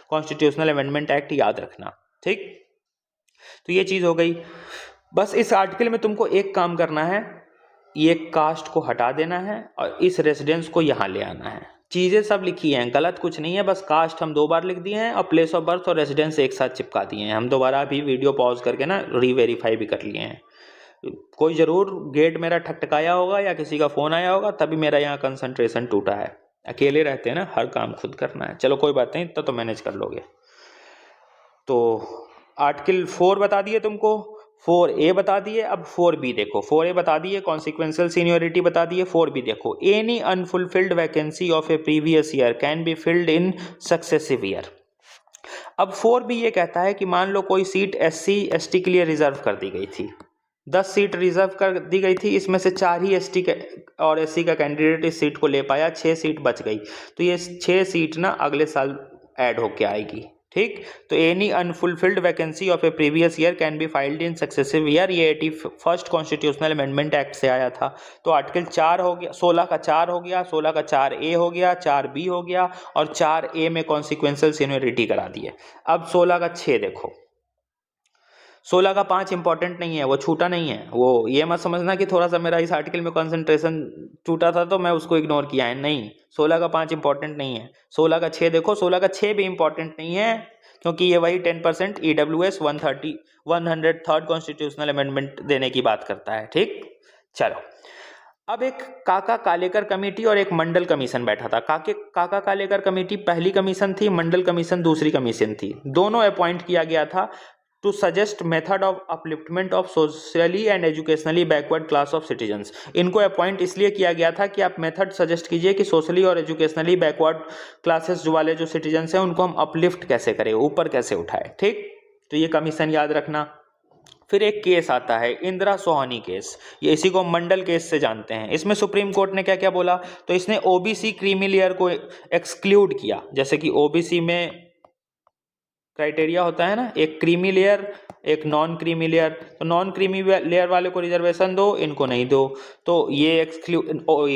कॉन्स्टिट्यूशनल अमेंडमेंट एक्ट याद रखना, ठीक। तो ये चीज़ हो गई। बस इस आर्टिकल में तुमको एक काम करना है, ये कास्ट को हटा देना है और इस रेसिडेंस को यहाँ ले आना है। चीज़ें सब लिखी हैं, गलत कुछ नहीं है, बस कास्ट हम 2 बार लिख दिए हैं और प्लेस ऑफ बर्थ और रेसिडेंस एक साथ चिपका दिए हैं। हम दोबारा भी वीडियो पॉज करके ना रीवेरीफाई भी कर लिए हैं। कोई ज़रूर गेट मेरा ठकठकाया होगा या किसी का फ़ोन आया होगा, तभी मेरा यहाँ कंसंट्रेशन टूटा है। अकेले रहते हैं ना, हर काम खुद करना है। चलो कोई बात नहीं, तो मैनेज कर लोगे। तो आर्टिकल 4 बता दिए तुमको। 4A बता दिए, अब 4B देखो। 4A बता दिए, कॉन्सिक्वेंशियल सीनियोरिटी बता दिए। 4B देखो, any unfulfilled vacancy of a previous year can be filled in successive year. अब 4B ये कहता है कि मान लो कोई सीट SC ST के लिए रिजर्व कर दी गई थी, 10 सीट रिजर्व कर दी गई थी, इसमें से 4 ही ST और SC का कैंडिडेट इस सीट को ले पाया, 6 सीट बच गई, तो ये 6 सीट ना अगले साल ऐड होके आएगी। ठीक, तो any unfulfilled vacancy of a previous year can be filed in successive year, ये 81st कॉन्स्टिट्यूशनल अमेंडमेंट एक्ट से आया था। तो आर्टिकल 4 हो गया, 16 का 4 हो गया, 16 का 4A हो गया, 4B हो गया, और 4A में कॉन्सिक्वेंशियल सीनियोरिटी करा दिए। अब 16 का 6 देखो, 16 का 5 इंपॉर्टेंट नहीं है, वो छूटा नहीं है, वो ये मत समझना कि थोड़ा सा मेरा इस आर्टिकल में कंसंट्रेशन छूटा था तो मैं उसको इग्नोर किया है, नहीं, 16 का 5 इंपॉर्टेंट नहीं है। 16 का 6 देखो, 16 का 6 भी इंपॉर्टेंट नहीं है, क्योंकि ये वही 10% EWS 103rd कॉन्स्टिट्यूशनल अमेंडमेंट देने की बात करता है। ठीक, चलो, अब एक काका कालेकर कमेटी और एक मंडल कमीशन बैठा था। काका कालेकर कमेटी पहली कमीशन थी, मंडल कमीशन दूसरी कमीशन थी, दोनों अपॉइंट किया गया था to suggest method of upliftment of socially and educationally backward class of citizens. इनको अपॉइंट इसलिए किया गया था कि आप मेथड सजेस्ट कीजिए कि सोशली और एजुकेशनली बैकवर्ड क्लासेस वाले जो सिटीजन्स हैं उनको हम अपलिफ्ट कैसे करें, ऊपर कैसे उठाए। ठीक, तो ये कमीशन याद रखना। फिर एक केस आता है इंदिरा सोहानी केस, ये इसी को मंडल केस से जानते हैं। इसमें सुप्रीम कोर्ट ने क्या क्या बोला, तो इसने OBC क्रीमी लेयर को एक्सक्लूड किया। जैसे कि OBC में क्राइटेरिया होता है ना, एक क्रीमी लेयर एक नॉन क्रीमी लेयर, तो नॉन क्रीमी लेयर वाले को रिजर्वेशन दो, इनको नहीं दो, तो ये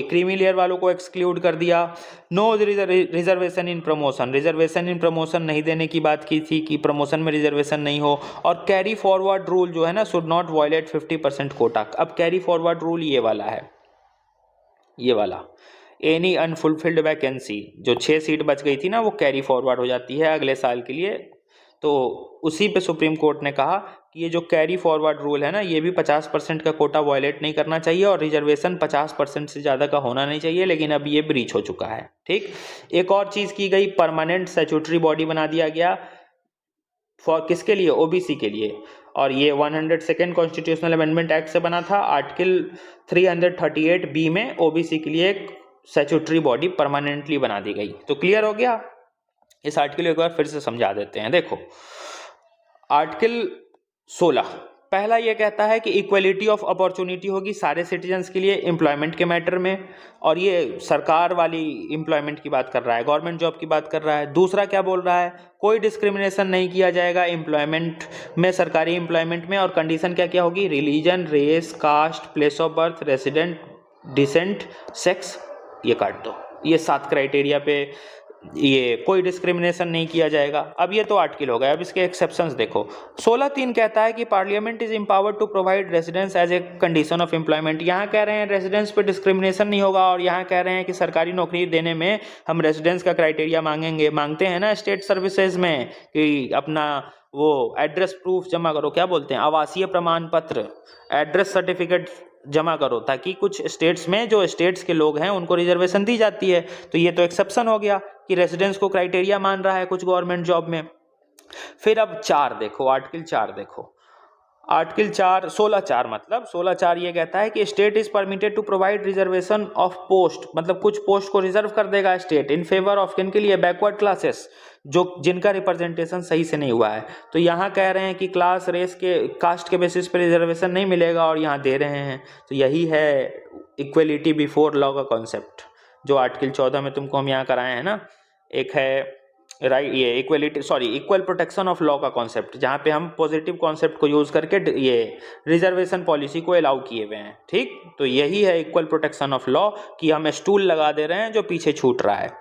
क्रीमी लेयर वालों को एक्सक्लूड कर दिया। No reservation in promotion, reservation in promotion नहीं देने की बात की थी कि प्रमोशन में रिजर्वेशन नहीं हो। और कैरी फॉरवर्ड रूल जो है ना, शुड नॉट वायलेट 50% कोटा। अब कैरी फॉरवर्ड रूल ये वाला है, ये वाला एनी अनफुलफिल्ड वैकेंसी, जो 6 सीट बच गई थी ना, वो कैरी फॉरवर्ड हो जाती है अगले साल के लिए। तो उसी पे सुप्रीम कोर्ट ने कहा कि ये जो कैरी फॉरवर्ड रूल है ना, ये भी 50% का कोटा वायलेट नहीं करना चाहिए और रिजर्वेशन 50% से ज़्यादा का होना नहीं चाहिए, लेकिन अब ये ब्रीच हो चुका है। ठीक, एक और चीज़ की गई, परमानेंट स्टैट्यूटरी बॉडी बना दिया गया फॉर किसके लिए, OBC के लिए, और ये 102nd कॉन्स्टिट्यूशनल अमेंडमेंट एक्ट से बना था। आर्टिकल 338B में OBC के लिए एक स्टैट्यूटरी बॉडी परमानेंटली बना दी गई। तो क्लियर हो गया, इस आर्टिकल को एक बार फिर से समझा देते हैं। देखो, आर्टिकल 16 पहला ये कहता है कि इक्वलिटी ऑफ अपॉर्चुनिटी होगी सारे सिटीजन्स के लिए एम्प्लॉयमेंट के मैटर में, और ये सरकार वाली एम्प्लॉयमेंट की बात कर रहा है, गवर्नमेंट जॉब की बात कर रहा है। दूसरा क्या बोल रहा है, कोई डिस्क्रिमिनेशन नहीं किया जाएगा एम्प्लॉयमेंट में, सरकारी एम्प्लॉयमेंट में, और कंडीशन क्या क्या होगी, religion, race, caste, place of birth, resident, descent, sex, ये काट दो। ये 7 क्राइटेरिया पे ये कोई डिस्क्रिमिनेशन नहीं किया जाएगा। अब ये तो आर्टिकल हो गया, अब इसके एक्सेप्शंस देखो। 16(3) कहता है कि parliament is empowered to provide residence as a condition of employment. यहाँ कह रहे हैं रेजिडेंस पे डिस्क्रिमिनेशन नहीं होगा, और यहाँ कह रहे हैं कि सरकारी नौकरी देने में हम रेजिडेंस का क्राइटेरिया मांगते हैं ना स्टेट सर्विसेज में, कि अपना वो एड्रेस प्रूफ जमा करो, क्या बोलते हैं, आवासीय प्रमाण पत्र, एड्रेस सर्टिफिकेट जमा करो, ताकि कुछ स्टेट्स में जो स्टेट्स के लोग हैं उनको रिजर्वेशन दी जाती है। तो ये तो एक्सेप्शन हो गया कि रेजिडेंस को क्राइटेरिया मान रहा है कुछ गवर्नमेंट जॉब में। फिर अब 4 देखो, आर्टिकल 4 देखो, आर्टिकल 4 16(4) मतलब 16(4) ये कहता है कि state is permitted to provide reservation of post, मतलब कुछ पोस्ट को रिजर्व कर देगा state in favour of kin के लिए, बैकवर्ड क्लासेस, जो जिनका रिप्रेजेंटेशन सही से नहीं हुआ है। तो यहाँ कह रहे हैं कि क्लास, रेस के, कास्ट के बेसिस पे रिजर्वेशन नहीं मिलेगा, और यहाँ दे रहे हैं। तो यही है इक्वलिटी बिफोर लॉ का कॉन्सेप्ट, जो आर्टिकल 14 में तुमको हम यहाँ कराए हैं ना। एक है राइट, ये इक्वल प्रोटेक्शन ऑफ लॉ का कॉन्सेप्ट, जहाँ पे हम पॉजिटिव कॉन्सेप्ट को यूज करके ये रिजर्वेशन पॉलिसी को अलाउ किए हुए हैं। ठीक, तो यही है इक्वल प्रोटेक्शन ऑफ लॉ, कि हम स्टूल लगा दे रहे हैं जो पीछे छूट रहा है।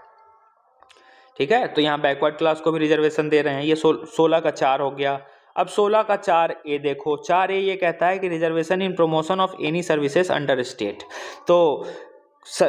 ठीक है, तो यहाँ बैकवर्ड क्लास को भी रिजर्वेशन दे रहे हैं। ये 16 का 4 हो गया। अब 16 का 4A देखो, 4A ये कहता है कि reservation in promotion of any services under state. तो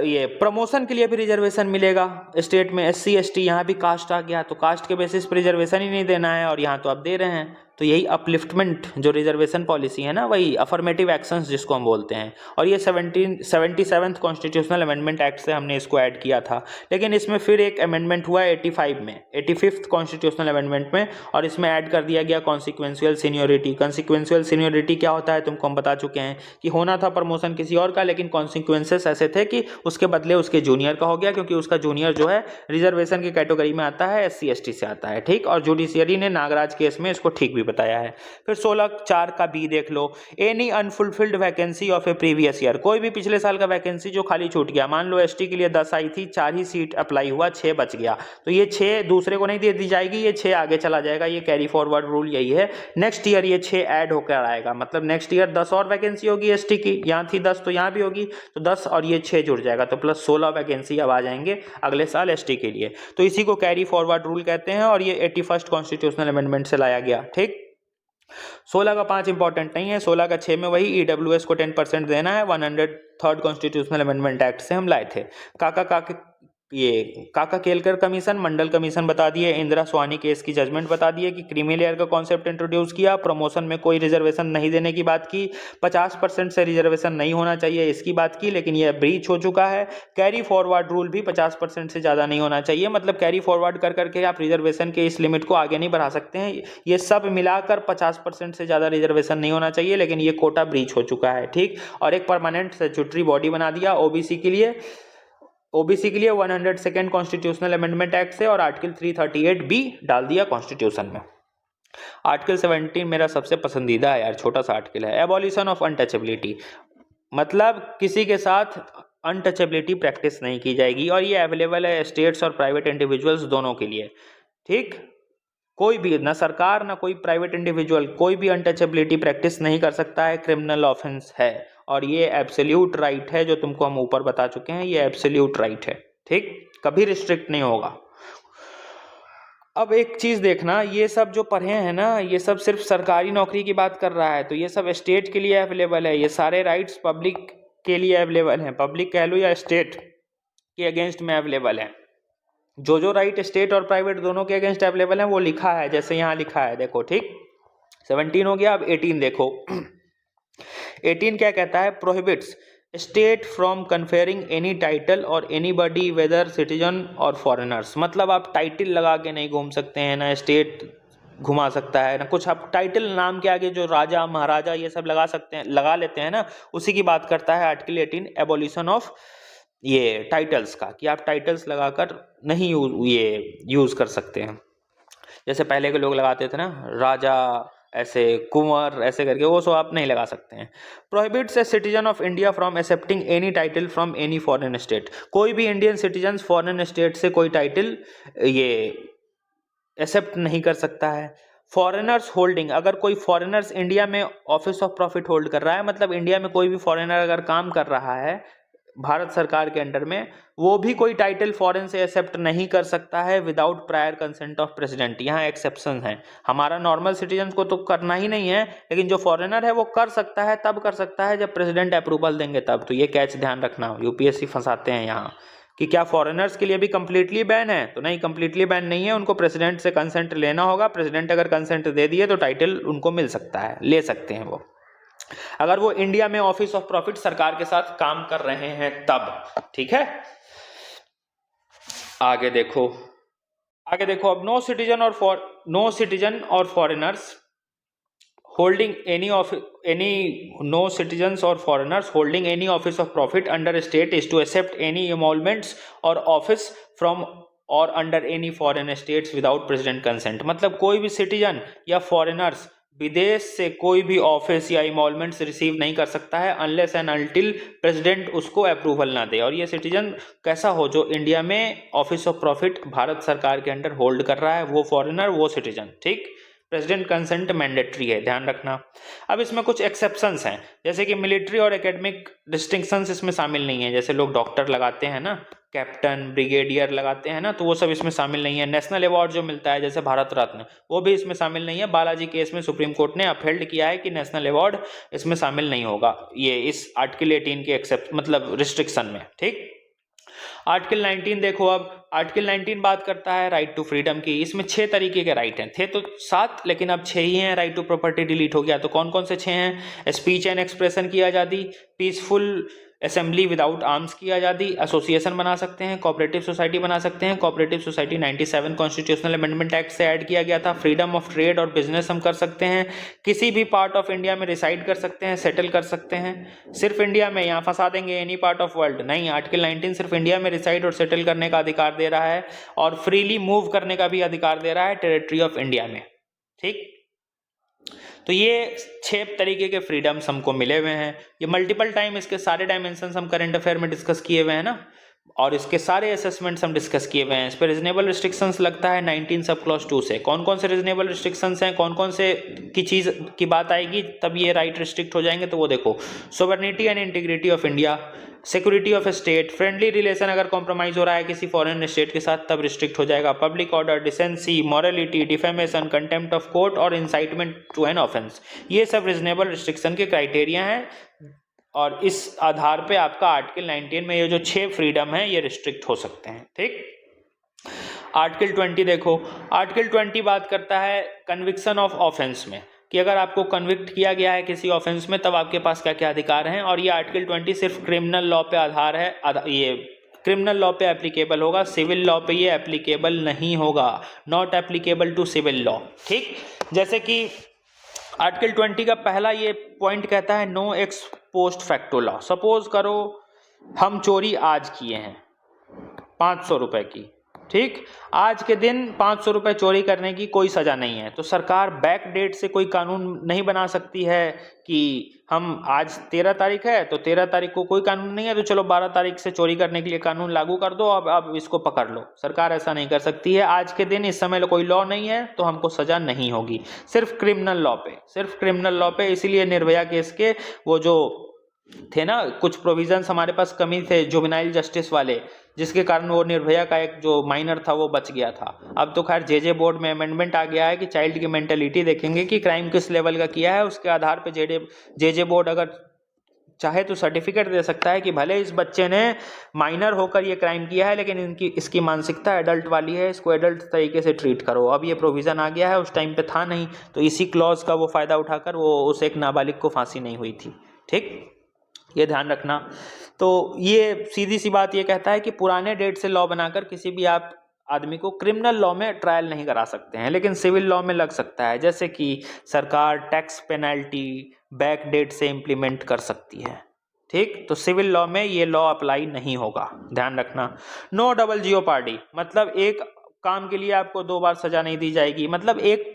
ये प्रमोशन के लिए भी रिजर्वेशन मिलेगा स्टेट में। SC ST, यहाँ भी कास्ट आ गया, तो कास्ट के बेसिस पर रिजर्वेशन ही नहीं देना है, और यहाँ तो आप दे रहे हैं। तो तो यही अपलिफ्टमेंट जो रिजर्वेशन पॉलिसी है ना, वही अफर्मेटिव एक्शंस जिसको हम बोलते हैं। और ये 77th कॉन्स्टिट्यूशनल अमेंडमेंट एक्ट से हमने इसको ऐड किया था। लेकिन इसमें फिर एक अमेंडमेंट हुआ 85 में, 85th कॉन्स्टिट्यूशनल अमेंडमेंट में, और इसमें ऐड कर दिया गया कॉन्सिक्वेंशियल सीनियोरिटी। कॉन्सिक्वेंशियल सीनियोरिटी क्या होता है तुमको हम बता चुके हैं कि होना था प्रमोशन किसी और का, लेकिन कॉन्सिक्वेंसेस ऐसे थे कि उसके बदले उसके जूनियर का हो गया, क्योंकि उसका जूनियर जो है रिजर्वेशन की कैटेगरी में आता है, SC/ST से आता है। ठीक, और जुडिशियरी ने नागराज केस में इसको ठीक भी बताया है। फिर 16(4) का बी देख लो, any unfulfilled vacancy of a previous year, कोई भी पिछले साल का वैकेंसी जो खाली छूट गया, मान लो ST के लिए 10 आई थी, 4 ही सीट अप्लाई हुआ, 6 बच गया, तो ये 6 दूसरे को नहीं दे दी जाएगी, ये 6 आगे चला जाएगा। ये कैरी फॉरवर्ड रूल यही है। नेक्स्ट ईयर ये 6 ऐड होकर आएगा, मतलब नेक्स्ट ईयर 10 और वैकेंसी होगी ST की, यहाँ थी 10 तो यहाँ भी होगी, तो 10 और ये 6 जुड़ जाएगा, तो प्लस 16 वैकेंसी अब आ जाएंगे अगले साल ST के लिए। तो इसी को कैरी फॉरवर्ड रूल कहते हैं, और ये 81st कॉन्स्टिट्यूशनल अमेंडमेंट से लाया गया। ठीक, 16 का 5 इंपॉर्टेंट नहीं है, 16 का 6 में वही EWS को 10% देना है, 103rd कॉन्स्टिट्यूशनल अमेंडमेंट एक्ट से हम लाए थे। काका केलकर कमीशन, मंडल कमीशन बता दिए, इंदिरा स्वानी केस की जजमेंट बता दिए कि क्रीमी लेयर का कॉन्सेप्ट इंट्रोड्यूस किया, प्रमोशन में कोई रिजर्वेशन नहीं देने की बात की, 50% से रिजर्वेशन नहीं होना चाहिए इसकी बात की, लेकिन यह ब्रीच हो चुका है। कैरी फॉरवर्ड रूल भी 50% से ज़्यादा नहीं होना चाहिए, मतलब कैरी फॉरवर्ड कर करके आप रिजर्वेशन के इस लिमिट को आगे नहीं बढ़ा सकते हैं। ये सब मिलाकर 50% से ज़्यादा रिजर्वेशन नहीं होना चाहिए, लेकिन ये कोटा ब्रीच हो चुका है। ठीक, और एक परमानेंट स्टैट्यूटरी बॉडी बना दिया ओबीसी के लिए 102nd कॉन्स्टिट्यूशनल अमेंडमेंट एक्ट से, और आर्टिकल 338B डाल दिया कॉन्स्टिट्यूशन में। आर्टिकल 17 मेरा सबसे पसंदीदा है यार, छोटा सा आर्टिकल है, एबॉलिशन ऑफ अनटचेबिलिटी, मतलब किसी के साथ अनटचेबिलिटी प्रैक्टिस नहीं की जाएगी, और ये अवेलेबल है स्टेट्स और प्राइवेट इंडिविजुअल्स दोनों के लिए। ठीक, कोई भी, ना सरकार ना कोई प्राइवेट इंडिविजुअल, कोई भी अनटचेबिलिटी प्रैक्टिस नहीं कर सकता है, क्रिमिनल ऑफेंस है, और ये एब्सोल्यूट राइट है जो तुमको हम ऊपर बता चुके हैं, ये एब्सोल्यूट राइट है। ठीक, कभी रिस्ट्रिक्ट नहीं होगा। अब एक चीज देखना, ये सब जो पढ़े हैं ना, ये सब सिर्फ सरकारी नौकरी की बात कर रहा है, तो ये सब स्टेट के लिए अवेलेबल है, ये सारे राइट्स पब्लिक के लिए अवेलेबल हैं, पब्लिक कह लो या स्टेट के अगेंस्ट में अवेलेबल है। जो राइट स्टेट और प्राइवेट दोनों के अगेंस्ट अवेलेबल है वो लिखा है, जैसे यहाँ लिखा है, देखो। ठीक, 17 हो गया, अब 18 देखो। 18 क्या कहता है, prohibits state from conferring any title और एनीबॉडी वेदर सिटीजन और फॉरेनर्स, मतलब आप टाइटल लगा के नहीं घूम सकते हैं, ना स्टेट घुमा सकता है ना कुछ। आप टाइटल नाम के आगे जो राजा महाराजा ये सब लगा सकते हैं, लगा लेते हैं ना, उसी की बात करता है आर्टिकल 18, एबॉलिशन ऑफ ये टाइटल्स का, कि आप टाइटल्स लगाकर नहीं यूज कर सकते हैं। जैसे पहले के लोग लगाते थे ना, राजा ऐसे, कुंवर ऐसे करके, वो सब आप नहीं लगा सकते हैं। Prohibits a citizen of India from accepting any title from any foreign state, कोई भी इंडियन सिटीजन फॉरेन स्टेट से कोई टाइटल ये एक्सेप्ट नहीं कर सकता है। फॉरेनर्स होल्डिंग, अगर कोई फॉरेनर्स इंडिया में ऑफिस ऑफ प्रॉफिट होल्ड कर रहा है, मतलब इंडिया में कोई भी फॉरेनर अगर काम कर रहा है भारत सरकार के अंडर में, वो भी कोई टाइटल फॉरेन से एक्सेप्ट नहीं कर सकता है without prior consent of president. यहाँ एक्सेप्शन है, हमारा नॉर्मल सिटीजन को तो करना ही नहीं है, लेकिन जो फॉरेनर है वो कर सकता है, तब कर सकता है जब प्रेसिडेंट अप्रूवल देंगे तब। तो ये कैच ध्यान रखना, यूपीएससी फंसाते हैं यहाँ कि क्या फॉरेनर्स के लिए भी कंप्लीटली बैन है, तो नहीं, कंप्लीटली बैन नहीं है, उनको प्रेसिडेंट से कंसेंट लेना होगा। प्रेसिडेंट अगर कंसेंट दे दिए तो टाइटल उनको मिल सकता है, ले सकते हैं वो, अगर वो इंडिया में ऑफिस ऑफ प्रॉफिट सरकार के साथ काम कर रहे हैं तब। ठीक है, आगे देखो अब नो सिटीजन और foreigners holding no citizens or foreigners holding any office of profit under a state is to accept any emoluments or office from or under any foreign states without president consent। मतलब कोई भी citizen या foreigners विदेश से कोई भी office या इमॉल्वमेंट्स receive नहीं कर सकता है अनलेस एंड अनटिल प्रेसिडेंट उसको अप्रूवल ना दे। और ये सिटीजन कैसा हो, जो इंडिया में ऑफिस ऑफ प्रॉफिट भारत सरकार के अंडर होल्ड कर रहा है, वो फॉरेनर वो सिटीजन। ठीक, प्रेसिडेंट कंसेंट मैंडेटरी है, ध्यान रखना। अब इसमें कुछ एक्सेप्शंस हैं, जैसे कि मिलिट्री और एकेडमिक डिस्टिंक्शंस इसमें शामिल नहीं है। जैसे लोग डॉक्टर लगाते हैं ना, कैप्टन ब्रिगेडियर लगाते हैं ना, तो वो सब इसमें शामिल नहीं है। नेशनल अवार्ड जो मिलता है जैसे भारत रत्न, वो भी इसमें शामिल नहीं है। बालाजी केस में सुप्रीम कोर्ट ने अपहेल्ड किया है कि नेशनल अवार्ड इसमें शामिल नहीं होगा, ये इस आर्टिकल 18 के एक्सेप्ट मतलब रिस्ट्रिक्शन में। ठीक, आर्टिकल 19 देखो, अब आर्टिकल 19 बात करता है राइट टू फ्रीडम की। इसमें 6 तरीके के राइट हैं, थे तो 7 लेकिन अब 6 ही हैं। राइट टू प्रॉपर्टी डिलीट हो गया, तो कौन कौन से 6 हैं? स्पीच एंड एक्सप्रेशन की आज़ादी, पीसफुल असेंबली विदाउट आर्म्स की आज़ादी, एसोसिएशन बना सकते हैं, कोऑपरेटिव सोसाइटी बना सकते हैं। Cooperative society 97 constitutional amendment act से ऐड किया गया था। फ्रीडम ऑफ ट्रेड और बिजनेस हम कर सकते हैं, किसी भी पार्ट ऑफ इंडिया में रिसाइड कर सकते हैं, सेटल कर सकते हैं। सिर्फ इंडिया में, यहाँ फंसा देंगे एनी पार्ट ऑफ वर्ल्ड, नहीं। आर्टिकल 19 सिर्फ इंडिया में रिसाइड और सेटल करने का अधिकार दे रहा है और फ्रीली मूव करने का भी अधिकार दे रहा है टेरिटरी ऑफ इंडिया में, ठीक। तो ये 6 तरीके के फ्रीडम्स हमको मिले हुए हैं। ये मल्टीपल टाइम इसके सारे डायमेंशंस हम करंट अफेयर में डिस्कस किए हुए हैं ना, और इसके सारे असेसमेंट्स हम डिस्कस किए हुए हैं। इस पर रीजनेबल रिस्ट्रिक्शंस लगता है 19 सब क्लॉज 2 से। कौन कौन से रीजनेबल रिस्ट्रिक्शंस हैं, कौन कौन से की चीज़ की बात आएगी तब ये राइट रिस्ट्रिक्ट हो जाएंगे, तो वो देखो। Sovereignty and integrity of India, security of state, friendly relation अगर कॉम्प्रोमाइज हो रहा है किसी फॉरेन स्टेट के साथ तब रिस्ट्रिक्ट हो जाएगा। Public order, decency, morality, defamation, contempt of court और इंसाइटमेंट टू एन ऑफेंस, ये सब रीजनेबल रिस्ट्रिक्शन के क्राइटेरिया हैं। और इस आधार पे आपका आर्टिकल 19 में ये जो 6 फ्रीडम है ये रिस्ट्रिक्ट हो सकते हैं, ठीक। आर्टिकल 20 देखो, आर्टिकल 20 बात करता है कन्विक्शन ऑफ ऑफेंस में, कि अगर आपको कन्विक्ट किया गया है किसी ऑफेंस में तब आपके पास क्या क्या अधिकार हैं। और ये आर्टिकल 20 सिर्फ क्रिमिनल लॉ पे आधार है, ये क्रिमिनल लॉ पे एप्लीकेबल होगा, सिविल लॉ पे ये एप्लीकेबल नहीं होगा, not applicable to civil law, ठीक। जैसे कि आर्टिकल 20 का पहला ये पॉइंट कहता है no ex post facto law. Suppose करो हम चोरी आज किए हैं 500 रुपए की, ठीक। आज के दिन 500 रुपए चोरी करने की कोई सजा नहीं है, तो सरकार बैक डेट से कोई कानून नहीं बना सकती है कि हम आज 13 तारीख है तो 13 तारीख को कोई कानून नहीं है तो चलो 12 तारीख से चोरी करने के लिए कानून लागू कर दो, अब इसको पकड़ लो। सरकार ऐसा नहीं कर सकती है। आज के दिन इस समय कोई लॉ नहीं है तो हमको सजा नहीं होगी, सिर्फ क्रिमिनल लॉ पे, सिर्फ क्रिमिनल लॉ पे। इसीलिए निर्भया केस के वो जो थे ना कुछ प्रोविजंस हमारे पास कमी थे जुवेनाइल जस्टिस वाले, जिसके कारण वो निर्भया का एक जो माइनर था वो बच गया था। अब तो खैर जेजे बोर्ड में अमेंडमेंट आ गया है कि चाइल्ड की मेंटेलिटी देखेंगे कि क्राइम किस लेवल का किया है, उसके आधार पे जेजे बोर्ड अगर चाहे तो सर्टिफिकेट दे सकता है कि भले इस बच्चे ने माइनर होकर ये क्राइम किया है लेकिन इसकी मानसिकता एडल्ट वाली है, इसको एडल्ट तरीके से ट्रीट करो। अब ये प्रोविज़न आ गया है, उस टाइम पे था नहीं, तो इसी क्लॉज का वो फ़ायदा उठाकर वो उस एक नाबालिग को फांसी नहीं हुई थी, ठीक। ये ध्यान रखना। तो ये सीधी सी बात ये कहता है कि पुराने डेट से लॉ बनाकर किसी भी आप आदमी को क्रिमिनल लॉ में ट्रायल नहीं करा सकते हैं, लेकिन सिविल लॉ में लग सकता है। जैसे कि सरकार टैक्स पेनल्टी बैक डेट से इम्प्लीमेंट कर सकती है, ठीक। तो सिविल लॉ में ये लॉ अप्लाई नहीं होगा, ध्यान रखना। नो डबल जियोपार्डी, मतलब एक काम के लिए आपको 2 बार सजा नहीं दी जाएगी, मतलब एक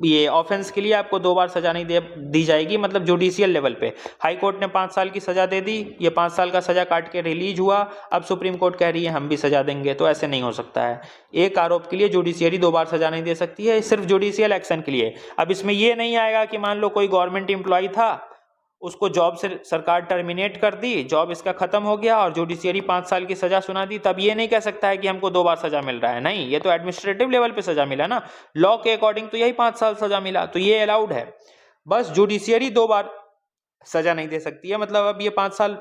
ये ऑफेंस के लिए आपको 2 बार सजा नहीं दी जाएगी। मतलब जुडिशियल लेवल पे हाई कोर्ट ने 5 साल की सजा दे दी, ये 5 साल का सजा काट के रिलीज हुआ, अब सुप्रीम कोर्ट कह रही है हम भी सजा देंगे, तो ऐसे नहीं हो सकता है। एक आरोप के लिए जुडिशियरी 2 बार सजा नहीं दे सकती है, सिर्फ जुडिशियल एक्शन के लिए। अब इसमें ये नहीं आएगा कि मान लो कोई गवर्नमेंट एम्प्लॉय था, उसको जॉब से सरकार टर्मिनेट कर दी, जॉब इसका खत्म हो गया और जुडिशियरी 5 साल की सजा सुना दी, तब ये नहीं कह सकता है कि हमको 2 बार सजा मिल रहा है। नहीं, ये तो एडमिनिस्ट्रेटिव लेवल पे सजा मिला ना, लॉ के अकॉर्डिंग तो यही 5 साल सजा मिला, तो ये अलाउड है। बस जुडिशियरी 2 बार सजा नहीं दे सकती है, मतलब अब ये 5 साल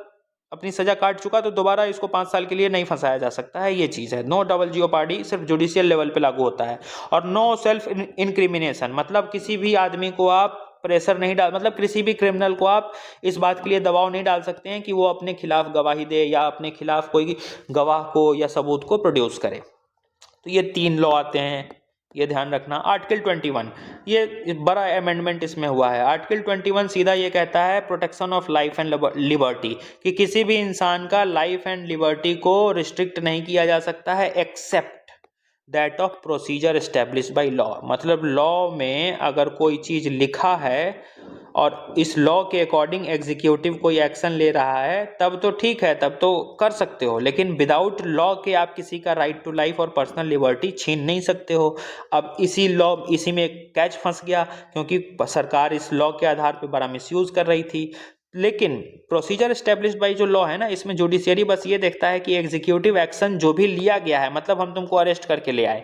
अपनी सजा काट चुका तो दोबारा इसको 5 साल के लिए नहीं फंसाया जा सकता है, ये चीज है। नो डबल जियोपार्डी सिर्फ जुडिशियल लेवल पे लागू होता है। और नो सेल्फ इनक्रिमिनेशन, मतलब किसी भी आदमी को आप प्रेशर नहीं डाल, मतलब किसी भी क्रिमिनल को आप इस बात के लिए दबाव नहीं डाल सकते हैं कि वो अपने खिलाफ गवाही दे या अपने खिलाफ कोई गवाह को या सबूत को प्रोड्यूस करे। तो ये 3 लॉ आते हैं, ये ध्यान रखना। आर्टिकल 21, ये बड़ा अमेंडमेंट इसमें हुआ है। आर्टिकल 21 सीधा ये कहता है protection of life and liberty, कि किसी भी इंसान का लाइफ एंड लिबर्टी को रिस्ट्रिक्ट नहीं किया जा सकता है except that of procedure establish by law. मतलब लॉ में अगर कोई चीज लिखा है और इस लॉ के अकॉर्डिंग एग्जीक्यूटिव कोई एक्शन ले रहा है तब तो ठीक है, तब तो कर सकते हो, लेकिन विदाउट लॉ के आप किसी का राइट टू लाइफ और पर्सनल लिबर्टी छीन नहीं सकते हो। अब इसी में कैच फंस गया, क्योंकि सरकार इस लॉ के आधार पर बड़ा मिसयूज कर रही थी। लेकिन प्रोसीजर एस्टेब्लिश्ड बाय जो लॉ है ना, इसमें जुडिशियरी बस ये देखता है कि एग्जीक्यूटिव एक्शन जो भी लिया गया है, मतलब हम तुमको अरेस्ट करके ले आए,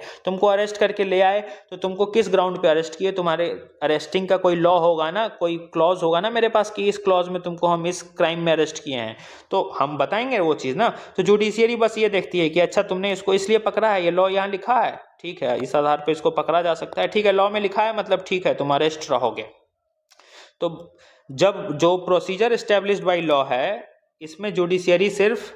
तो तुमको किस ग्राउंड पे अरेस्ट किए, तुम्हारे अरेस्टिंग का कोई लॉ होगा ना, कोई क्लॉज होगा ना मेरे पास कि इस क्लॉज में तुमको हम इस क्राइम में अरेस्ट किए हैं, तो हम बताएंगे वो चीज़ ना। तो जुडिशियरी बस ये देखती है कि अच्छा तुमने इसको इसलिए पकड़ा है, ये लॉ यहाँ लिखा है, ठीक है, इस आधार पर इसको पकड़ा जा सकता है, ठीक है, लॉ में लिखा है मतलब ठीक है तुम अरेस्ट रहोगे। तो जब जो प्रोसीजर एस्टेब्लिश्ड बाय लॉ है, इसमें जुडिशियरी सिर्फ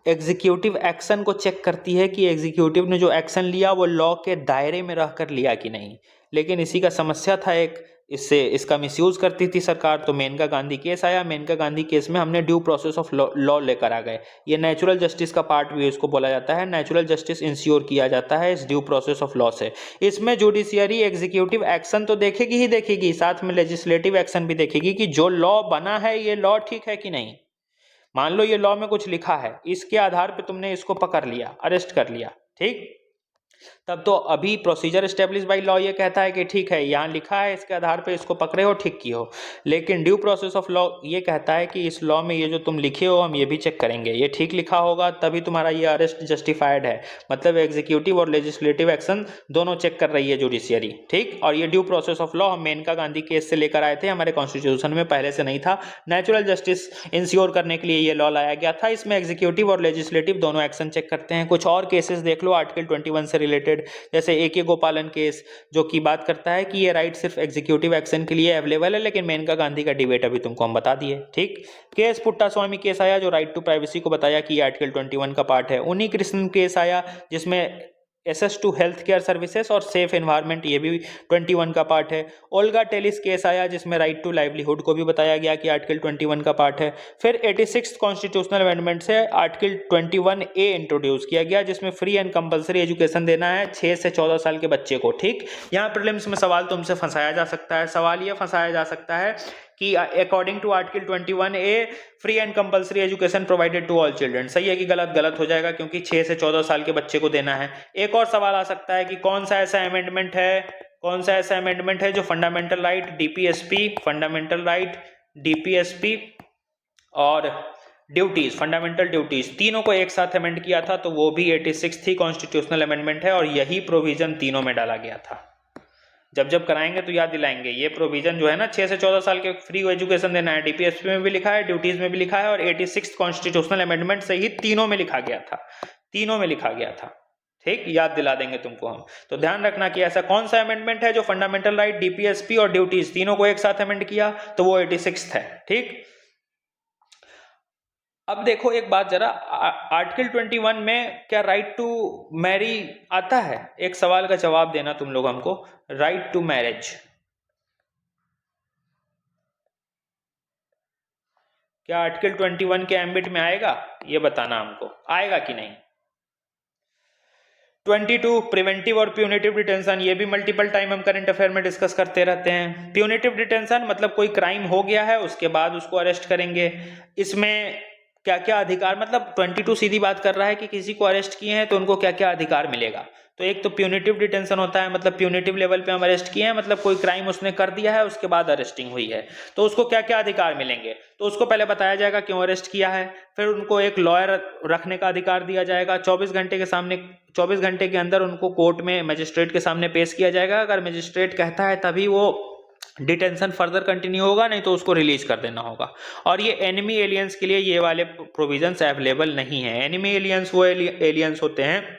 एग्जीक्यूटिव एक्शन को चेक करती है कि एग्जीक्यूटिव ने जो एक्शन लिया वो लॉ के दायरे में रहकर लिया कि नहीं। लेकिन इसी का समस्या था एक, इससे इसका मिसयूज करती थी सरकार, तो मेनका गांधी केस आया। मेनका गांधी केस में हमने ड्यू प्रोसेस ऑफ लॉ लेकर आ गए। ये नेचुरल जस्टिस का पार्ट भी इसको बोला जाता है, नेचुरल जस्टिस इंश्योर किया जाता है इस ड्यू प्रोसेस ऑफ लॉ से। इसमें जुडिशियरी एग्जीक्यूटिव एक्शन तो देखेगी ही देखेगी, साथ में लेजिस्लेटिव एक्शन भी देखेगी कि जो लॉ बना है ये लॉ ठीक है कि नहीं। मान लो ये लॉ में कुछ लिखा है, इसके आधार पे तुमने इसको पकड़ लिया, अरेस्ट कर लिया, ठीक, तब तो अभी प्रोसीजर एस्टेब्लिश बाय लॉ ये कहता है कि ठीक है यहाँ लिखा है, इसके आधार पे इसको पकड़े हो, ठीक की हो। लेकिन ड्यू प्रोसेस ऑफ लॉ ये कहता है कि इस लॉ में ये जो तुम लिखे हो हम ये भी चेक करेंगे, ये ठीक लिखा होगा तभी तुम्हारा ये अरेस्ट जस्टिफाइड है। मतलब एग्जीक्यूटिव और लेजिस्लेटिव एक्शन दोनों चेक कर रही है जुडिशियरी, ठीक। और ये ड्यू प्रोसेस ऑफ लॉ हम मेनका गांधी केस से लेकर आए थे, हमारे कॉन्स्टिट्यूशन में पहले से नहीं था। नेचुरल जस्टिस इंश्योर करने के लिए ये लॉ लाया गया था। इसमें एग्जीक्यूटिव और लेजिस्लेटिव दोनों एक्शन चेक करते हैं। कुछ और केसेस देख लो आर्टिकल 21 से रिलेटेड, जैसे AK गोपालन केस, जो की बात करता है कि ये राइट सिर्फ एग्जीक्यूटिव एक्शन के लिए अवेलेबल है, लेकिन मेनका गांधी का डिबेट अभी तुमको हम बता दिए, ठीक। केस पुट्टा स्वामी केस आया जो राइट टू प्राइवेसी को बताया कि ये आर्टिकल 21 का पार्ट है। उन्नी कृष्णन केस आया जिसमें access to health care services और सेफ एनवायरनमेंट, ये भी 21 का पार्ट है। ओल्गा टेलिस केस आया जिसमें राइट टू लाइवलीहुड को भी बताया गया कि आर्टिकल 21 का पार्ट है। फिर 86 कॉन्स्टिट्यूशनल अमेंडमेंट से आर्टिकल 21A इंट्रोड्यूस किया गया जिसमें फ्री एंड कंपलसरी एजुकेशन देना है 6 से 14 साल के बच्चे को, ठीक। यहाँ प्रीलिम्स में सवाल तुमसे फंसाया जा सकता है। सवाल ये फंसाया जा सकता है कि according to article 21A free and compulsory education provided to all children, सही है कि गलत? गलत हो जाएगा क्योंकि 6 से 14 साल के बच्चे को देना है। एक और सवाल आ सकता है कि कौन सा ऐसा अमेंडमेंट है जो फंडामेंटल राइट डीपीएसपी और ड्यूटीज, फंडामेंटल ड्यूटीज तीनों को एक साथ अमेंड किया था, तो वो भी 86 थी कॉन्स्टिट्यूशनल अमेंडमेंट है और यही प्रोविजन तीनों में डाला गया था। जब कराएंगे तो याद दिलाएंगे, ये प्रोविजन जो है ना 6 से 14 साल के फ्री एजुकेशन देना है, डीपीएसपी में भी लिखा है, ड्यूटीज में भी लिखा है और 86 कॉन्स्टिट्यूशनल अमेंडमेंट से ही तीनों में लिखा गया था, ठीक। याद दिला देंगे तुमको हम। तो ध्यान रखना कि ऐसा कौन सा अमेंडमेंट है जो फंडामेंटल राइट, डीपीएसपी और ड्यूटीज तीनों को एक साथ अमेंड किया, तो वो 86 है, ठीक। अब देखो एक बात जरा, आर्टिकल 21 में क्या राइट टू मैरी आता है? एक सवाल का जवाब देना तुम लोग हमको, राइट टू मैरिज क्या आर्टिकल 21 के एम्बिट में आएगा? ये बताना हमको, आएगा कि नहीं। 22 प्रिवेंटिव और प्यूनिटिव डिटेंशन, ये भी मल्टीपल टाइम हम करंट अफेयर में डिस्कस करते रहते हैं। प्यूनिटिव डिटेंशन मतलब कोई क्राइम हो गया है उसके बाद उसको अरेस्ट करेंगे। इसमें क्या क्या अधिकार, मतलब 22 सीधी बात कर रहा है कि किसी को अरेस्ट किए हैं तो उनको क्या क्या अधिकार मिलेगा। तो एक तो प्यूनिटिव डिटेंशन होता है, मतलब प्यूनिटिव लेवल पे हम अरेस्ट किए हैं, मतलब कोई क्राइम उसने कर दिया है उसके बाद अरेस्टिंग हुई है, तो उसको क्या क्या अधिकार मिलेंगे। तो उसको पहले बताया जाएगा क्यों अरेस्ट किया है, फिर उनको एक लॉयर रखने का अधिकार दिया जाएगा। 24 घंटे के अंदर उनको कोर्ट में मजिस्ट्रेट के सामने पेश किया जाएगा। अगर मजिस्ट्रेट कहता है तभी वो डिटेंशन फर्दर कंटिन्यू होगा, नहीं तो उसको रिलीज कर देना होगा। और ये एनिमी एलियंस के लिए ये वाले प्रोविजंस अवेलेबल नहीं है। एनिमी एलियंस वो एलियंस होते हैं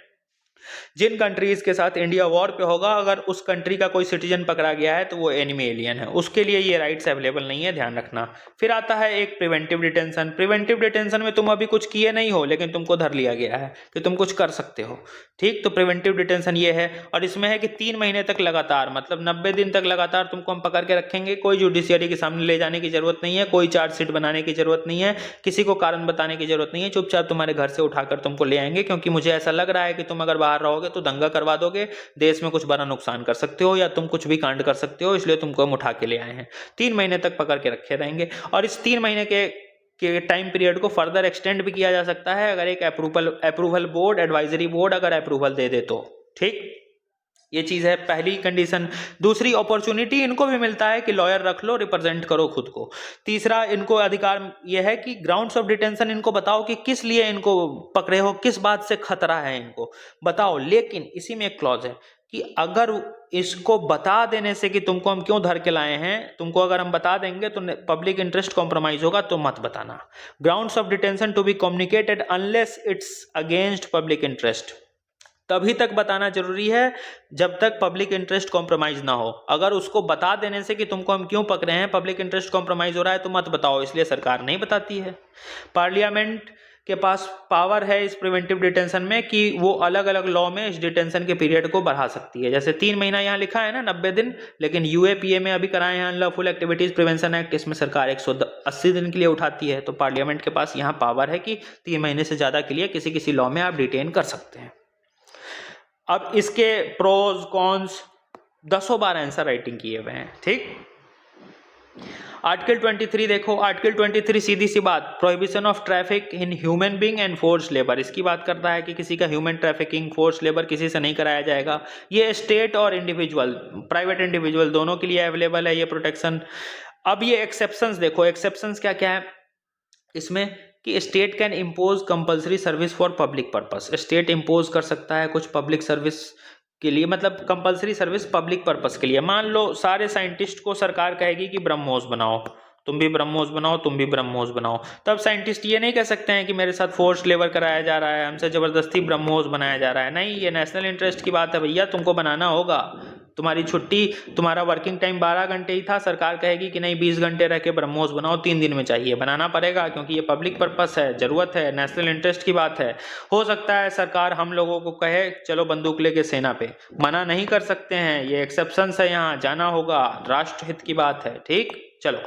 जिन कंट्रीज के साथ इंडिया वॉर पे होगा, अगर उस कंट्री का कोई सिटीजन पकड़ा गया है तो वो एनिमी एलियन है, उसके लिए ये राइट्स अवेलेबल नहीं है, ध्यान रखना। फिर आता है एक प्रिवेंटिव डिटेंशन। प्रिवेंटिव डिटेंशन में तुम अभी कुछ किए नहीं हो लेकिन तुमको धर लिया गया है कि तुम कुछ कर सकते हो, ठीक। तो प्रिवेंटिव डिटेंशन ये है, और इसमें है कि 3 महीने तक लगातार, मतलब 90 दिन तक लगातार तुमको हम पकड़ के रखेंगे। कोई जुडिशियरी के सामने ले जाने की जरूरत नहीं है, कोई चार्जशीट बनाने की जरूरत नहीं है, किसी को कारण बताने की जरूरत नहीं है। चुपचाप तुम्हारे घर से उठाकर तुमको ले आएंगे, क्योंकि मुझे ऐसा लग रहा है कि तुम अगर बाहर रहोगे तो दंगा करवा दोगे, देश में कुछ बड़ा नुकसान कर सकते हो या तुम कुछ भी कांड कर सकते हो, इसलिए तुमको हम उठा के ले आए हैं। 3 महीने तक पकड़ के रखे रहेंगे और इस 3 महीने के टाइम पीरियड को फर्दर एक्सटेंड भी किया जा सकता है अगर एक अप्रूवल बोर्ड, एडवाइजरी बोर्ड अगर अप्रूवल दे दे तो, ठीक। ये चीज़ है पहली कंडीशन। दूसरी, अपॉर्चुनिटी इनको भी मिलता है कि लॉयर रख लो, रिप्रेजेंट करो खुद को। तीसरा, इनको अधिकार यह है कि ग्राउंड्स ऑफ डिटेंशन इनको बताओ कि किस लिए इनको पकड़े हो, किस बात से खतरा है इनको बताओ। लेकिन इसी में एक क्लॉज है कि अगर इसको बता देने से कि तुमको हम क्यों धर के लाए हैं, तुमको अगर हम बता देंगे तो पब्लिक इंटरेस्ट कॉम्प्रोमाइज होगा, तो मत बताना। Grounds of detention to be communicated unless it's against public interest, तभी तक बताना जरूरी है जब तक पब्लिक इंटरेस्ट कॉम्प्रोमाइज ना हो। अगर उसको बता देने से कि तुमको हम क्यों पकड़े हैं, पब्लिक इंटरेस्ट कॉम्प्रोमाइज हो रहा है, तो मत बताओ, इसलिए सरकार नहीं बताती है। पार्लियामेंट के पास पावर है इस प्रिवेंटिव डिटेंशन में कि वो अलग अलग लॉ में इस डिटेंशन के पीरियड को बढ़ा सकती है। जैसे 3 महीना यहाँ लिखा है ना, 90 दिन, लेकिन यूएपीए में अभी कराए हैं अनलॉफुल एक्टिविटीज प्रिवेंशन एक्ट, इसमें सरकार 180 दिन के लिए उठाती है। तो पार्लियामेंट के पास यहाँ पावर है कि 3 महीने से ज़्यादा के लिए किसी किसी लॉ में आप डिटेन कर सकते हैं। अब इसके प्रोज कॉन्स 10 बार आंसर राइटिंग किए हुए हैं, ठीक। आर्टिकल 23 देखो, आर्टिकल 23 सीधी सी बात, prohibition of traffic in human being and force labour, इसकी बात करता है कि किसी का ह्यूमन ट्रैफिकिंग, फोर्स लेबर किसी से नहीं कराया जाएगा। ये स्टेट और इंडिविजुअल, प्राइवेट इंडिविजुअल दोनों के लिए अवेलेबल है ये प्रोटेक्शन। अब ये एक्सेप्शंस देखो, एक्सेप्शंस क्या क्या है इसमें कि state can impose compulsory service for public purpose, state impose कर सकता है कुछ पब्लिक सर्विस के लिए, मतलब कंपलसरी सर्विस पब्लिक पर्पस के लिए। मान लो सारे साइंटिस्ट को सरकार कहेगी कि ब्रह्मोस बनाओ, तुम भी ब्रह्मोस बनाओ, तुम भी ब्रह्मोस बनाओ, तब साइंटिस्ट ये नहीं कह सकते हैं कि मेरे साथ फोर्स लेबर कराया जा रहा है, हमसे जबरदस्ती ब्रह्मोस बनाया जा रहा है। नहीं, ये नेशनल इंटरेस्ट की बात है भैया, तुमको बनाना होगा। तुम्हारी छुट्टी, तुम्हारा वर्किंग टाइम 12 घंटे ही था, सरकार कहेगी कि नहीं 20 घंटे रह के ब्रह्मोस बनाओ, 3 दिन में चाहिए, बनाना पड़ेगा क्योंकि ये पब्लिक पर्पस है, जरूरत है, नेशनल इंटरेस्ट की बात है। हो सकता है सरकार हम लोगों को कहे चलो बंदूक लेके सेना पे, मना नहीं कर सकते हैं, ये एक्सेप्शंस है, यहाँ जाना होगा, राष्ट्रहित की बात है, ठीक। चलो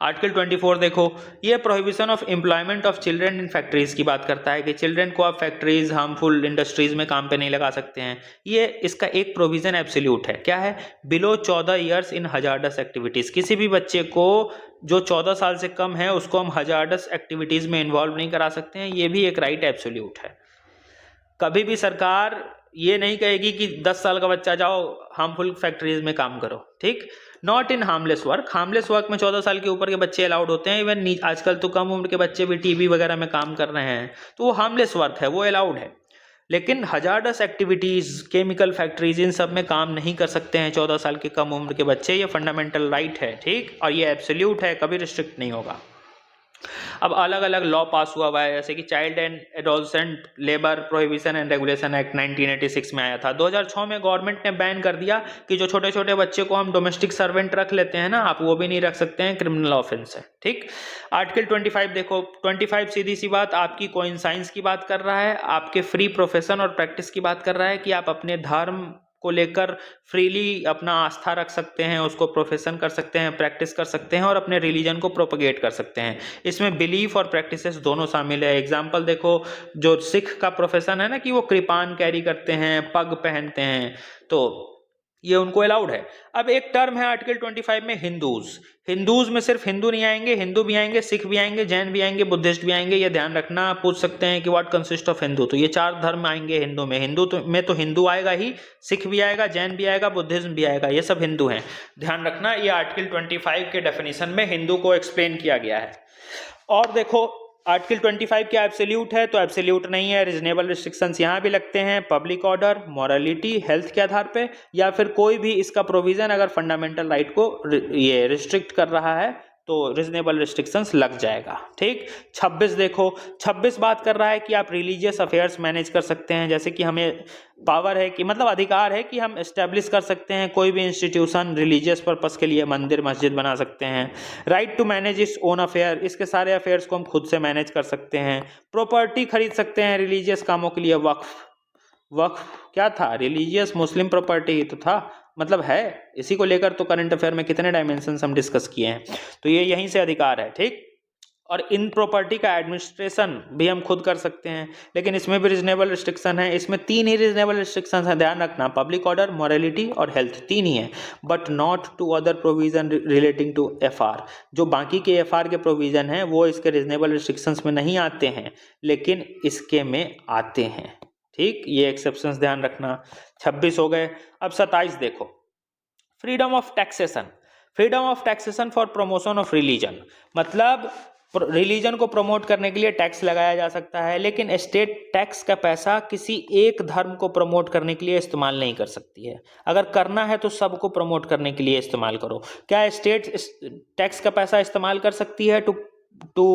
आर्टिकल 24 देखो, ये prohibition of employment of children in factories की बात करता है कि चिल्ड्रन को आप फैक्ट्रीज, हार्मफुल इंडस्ट्रीज में काम पे नहीं लगा सकते हैं। ये इसका एक प्रोविजन एब्सोल्यूट है, क्या है, below 14 years in hazardous activities, किसी भी बच्चे को जो 14 साल से कम है उसको हम हजार्डस एक्टिविटीज में इन्वॉल्व नहीं करा सकते हैं, ये भी एक राइट एब्सोल्यूट है। कभी भी सरकार ये नहीं कहेगी कि 10 साल का बच्चा जाओ हार्मफुल फैक्ट्रीज में काम करो, ठीक। Not in harmless work, harmless work में 14 साल के ऊपर के बच्चे अलाउड होते हैं, इवन आजकल तो कम उम्र के बच्चे भी टीवी वगैरह में काम कर रहे हैं, तो वो हार्मलेस वर्क है, वो अलाउड है। लेकिन हजार्डस एक्टिविटीज, केमिकल फैक्ट्रीज, इन सब में काम नहीं कर सकते हैं 14 साल के कम उम्र के बच्चे, ये फंडामेंटल राइट है, ठीक, और ये एब्सोल्यूट है, कभी रिस्ट्रिक्ट नहीं होगा। अब अलग अलग लॉ पास हुआ है, जैसे कि child and adolescent labour prohibition and regulation act 1986 में आया था। 2006 में गवर्नमेंट ने बैन कर दिया कि जो छोटे छोटे बच्चे को हम डोमेस्टिक सर्वेंट रख लेते हैं ना, आप वो भी नहीं रख सकते हैं, क्रिमिनल ऑफेंस है, ठीक। आर्टिकल 25 देखो, 25 सीधी सी बात आपकी कोइंसाइंस की बात कर रहा है, आपके फ्री प्रोफेशन और प्रैक्टिस की बात कर रहा है कि आप अपने धर्म को लेकर फ्रीली अपना आस्था रख सकते हैं, उसको प्रोफेशन कर सकते हैं, प्रैक्टिस कर सकते हैं और अपने रिलीजन को प्रोपगेट कर सकते हैं। इसमें बिलीफ और प्रैक्टिसेस दोनों शामिल है। एग्जाम्पल देखो, जो सिख का प्रोफेशन है ना कि वो कृपान कैरी करते हैं, पग पहनते हैं, तो ये उनको अलाउड है। अब एक टर्म है आर्टिकल 25 में हिंदूज, हिंदूज में सिर्फ हिंदू नहीं आएंगे, हिंदू भी आएंगे, सिख भी आएंगे, जैन भी आएंगे, बुद्धिस्ट भी आएंगे, ये ध्यान रखना। पूछ सकते हैं कि व्हाट कंसिस्ट ऑफ हिंदू, तो ये 4 धर्म आएंगे हिंदू में। हिंदू में तो हिंदू आएगा ही, सिख भी आएगा, जैन भी आएगा, बुद्धिज्म भी आएगा, ये सब हिंदू हैं, ध्यान रखना। ये आर्टिकल 25 के डेफिनेशन में हिंदू को एक्सप्लेन किया गया है। और देखो आर्टिकल 25 क्या एब्सोल्यूट है, तो एब्सोल्यूट नहीं है, रीजनेबल रिस्ट्रिक्शंस यहाँ भी लगते हैं, पब्लिक ऑर्डर, मॉरलिटी, हेल्थ के आधार पे, या फिर कोई भी इसका प्रोविजन अगर फंडामेंटल राइट को ये रिस्ट्रिक्ट कर रहा है तो रीजनेबल रिस्ट्रिक्शंस लग जाएगा, ठीक। 26 देखो, 26 बात कर रहा है कि आप रिलीजियस अफेयर्स मैनेज कर सकते हैं, जैसे कि हमें पावर है कि मतलब अधिकार है कि हम एस्टेब्लिश कर सकते हैं कोई भी इंस्टीट्यूशन रिलीजियस पर्पस के लिए, मंदिर मस्जिद बना सकते हैं। Right to manage its own affair, इसके सारे अफेयर्स को हम खुद से मैनेज कर सकते हैं। प्रॉपर्टी खरीद सकते हैं रिलीजियस कामों के लिए, वक्फ, वक्फ क्या था, रिलीजियस मुस्लिम प्रॉपर्टी ही तो था, मतलब है। इसी को लेकर तो करंट अफेयर में कितने डायमेंशंस हम डिस्कस किए हैं, तो ये यहीं से अधिकार है, ठीक। और इन प्रॉपर्टी का एडमिनिस्ट्रेशन भी हम खुद कर सकते हैं, लेकिन इसमें भी रीजनेबल रिस्ट्रिक्शन है। इसमें 3 ही रीजनेबल रिस्ट्रिक्शन है, ध्यान रखना, पब्लिक ऑर्डर, मॉरलिटी और हेल्थ, 3 ही है, but not to other provision relating to FR। जो बाकी के FR के प्रोविजन हैं वो इसके रीजनेबल रिस्ट्रिक्शंस में नहीं आते हैं, लेकिन इसके में आते हैं, ठीक, ये एक्सेप्शंस ध्यान रखना। 26 हो गए। अब 27 देखो, freedom of taxation. Freedom of taxation for promotion of religion, मतलब रिलीजन को प्रमोट करने के लिए टैक्स लगाया जा सकता है, लेकिन स्टेट टैक्स का पैसा किसी एक धर्म को प्रमोट करने के लिए इस्तेमाल नहीं कर सकती है। अगर करना है तो सबको प्रमोट करने के लिए इस्तेमाल करो। क्या स्टेट टैक्स का पैसा इस्तेमाल कर सकती है टू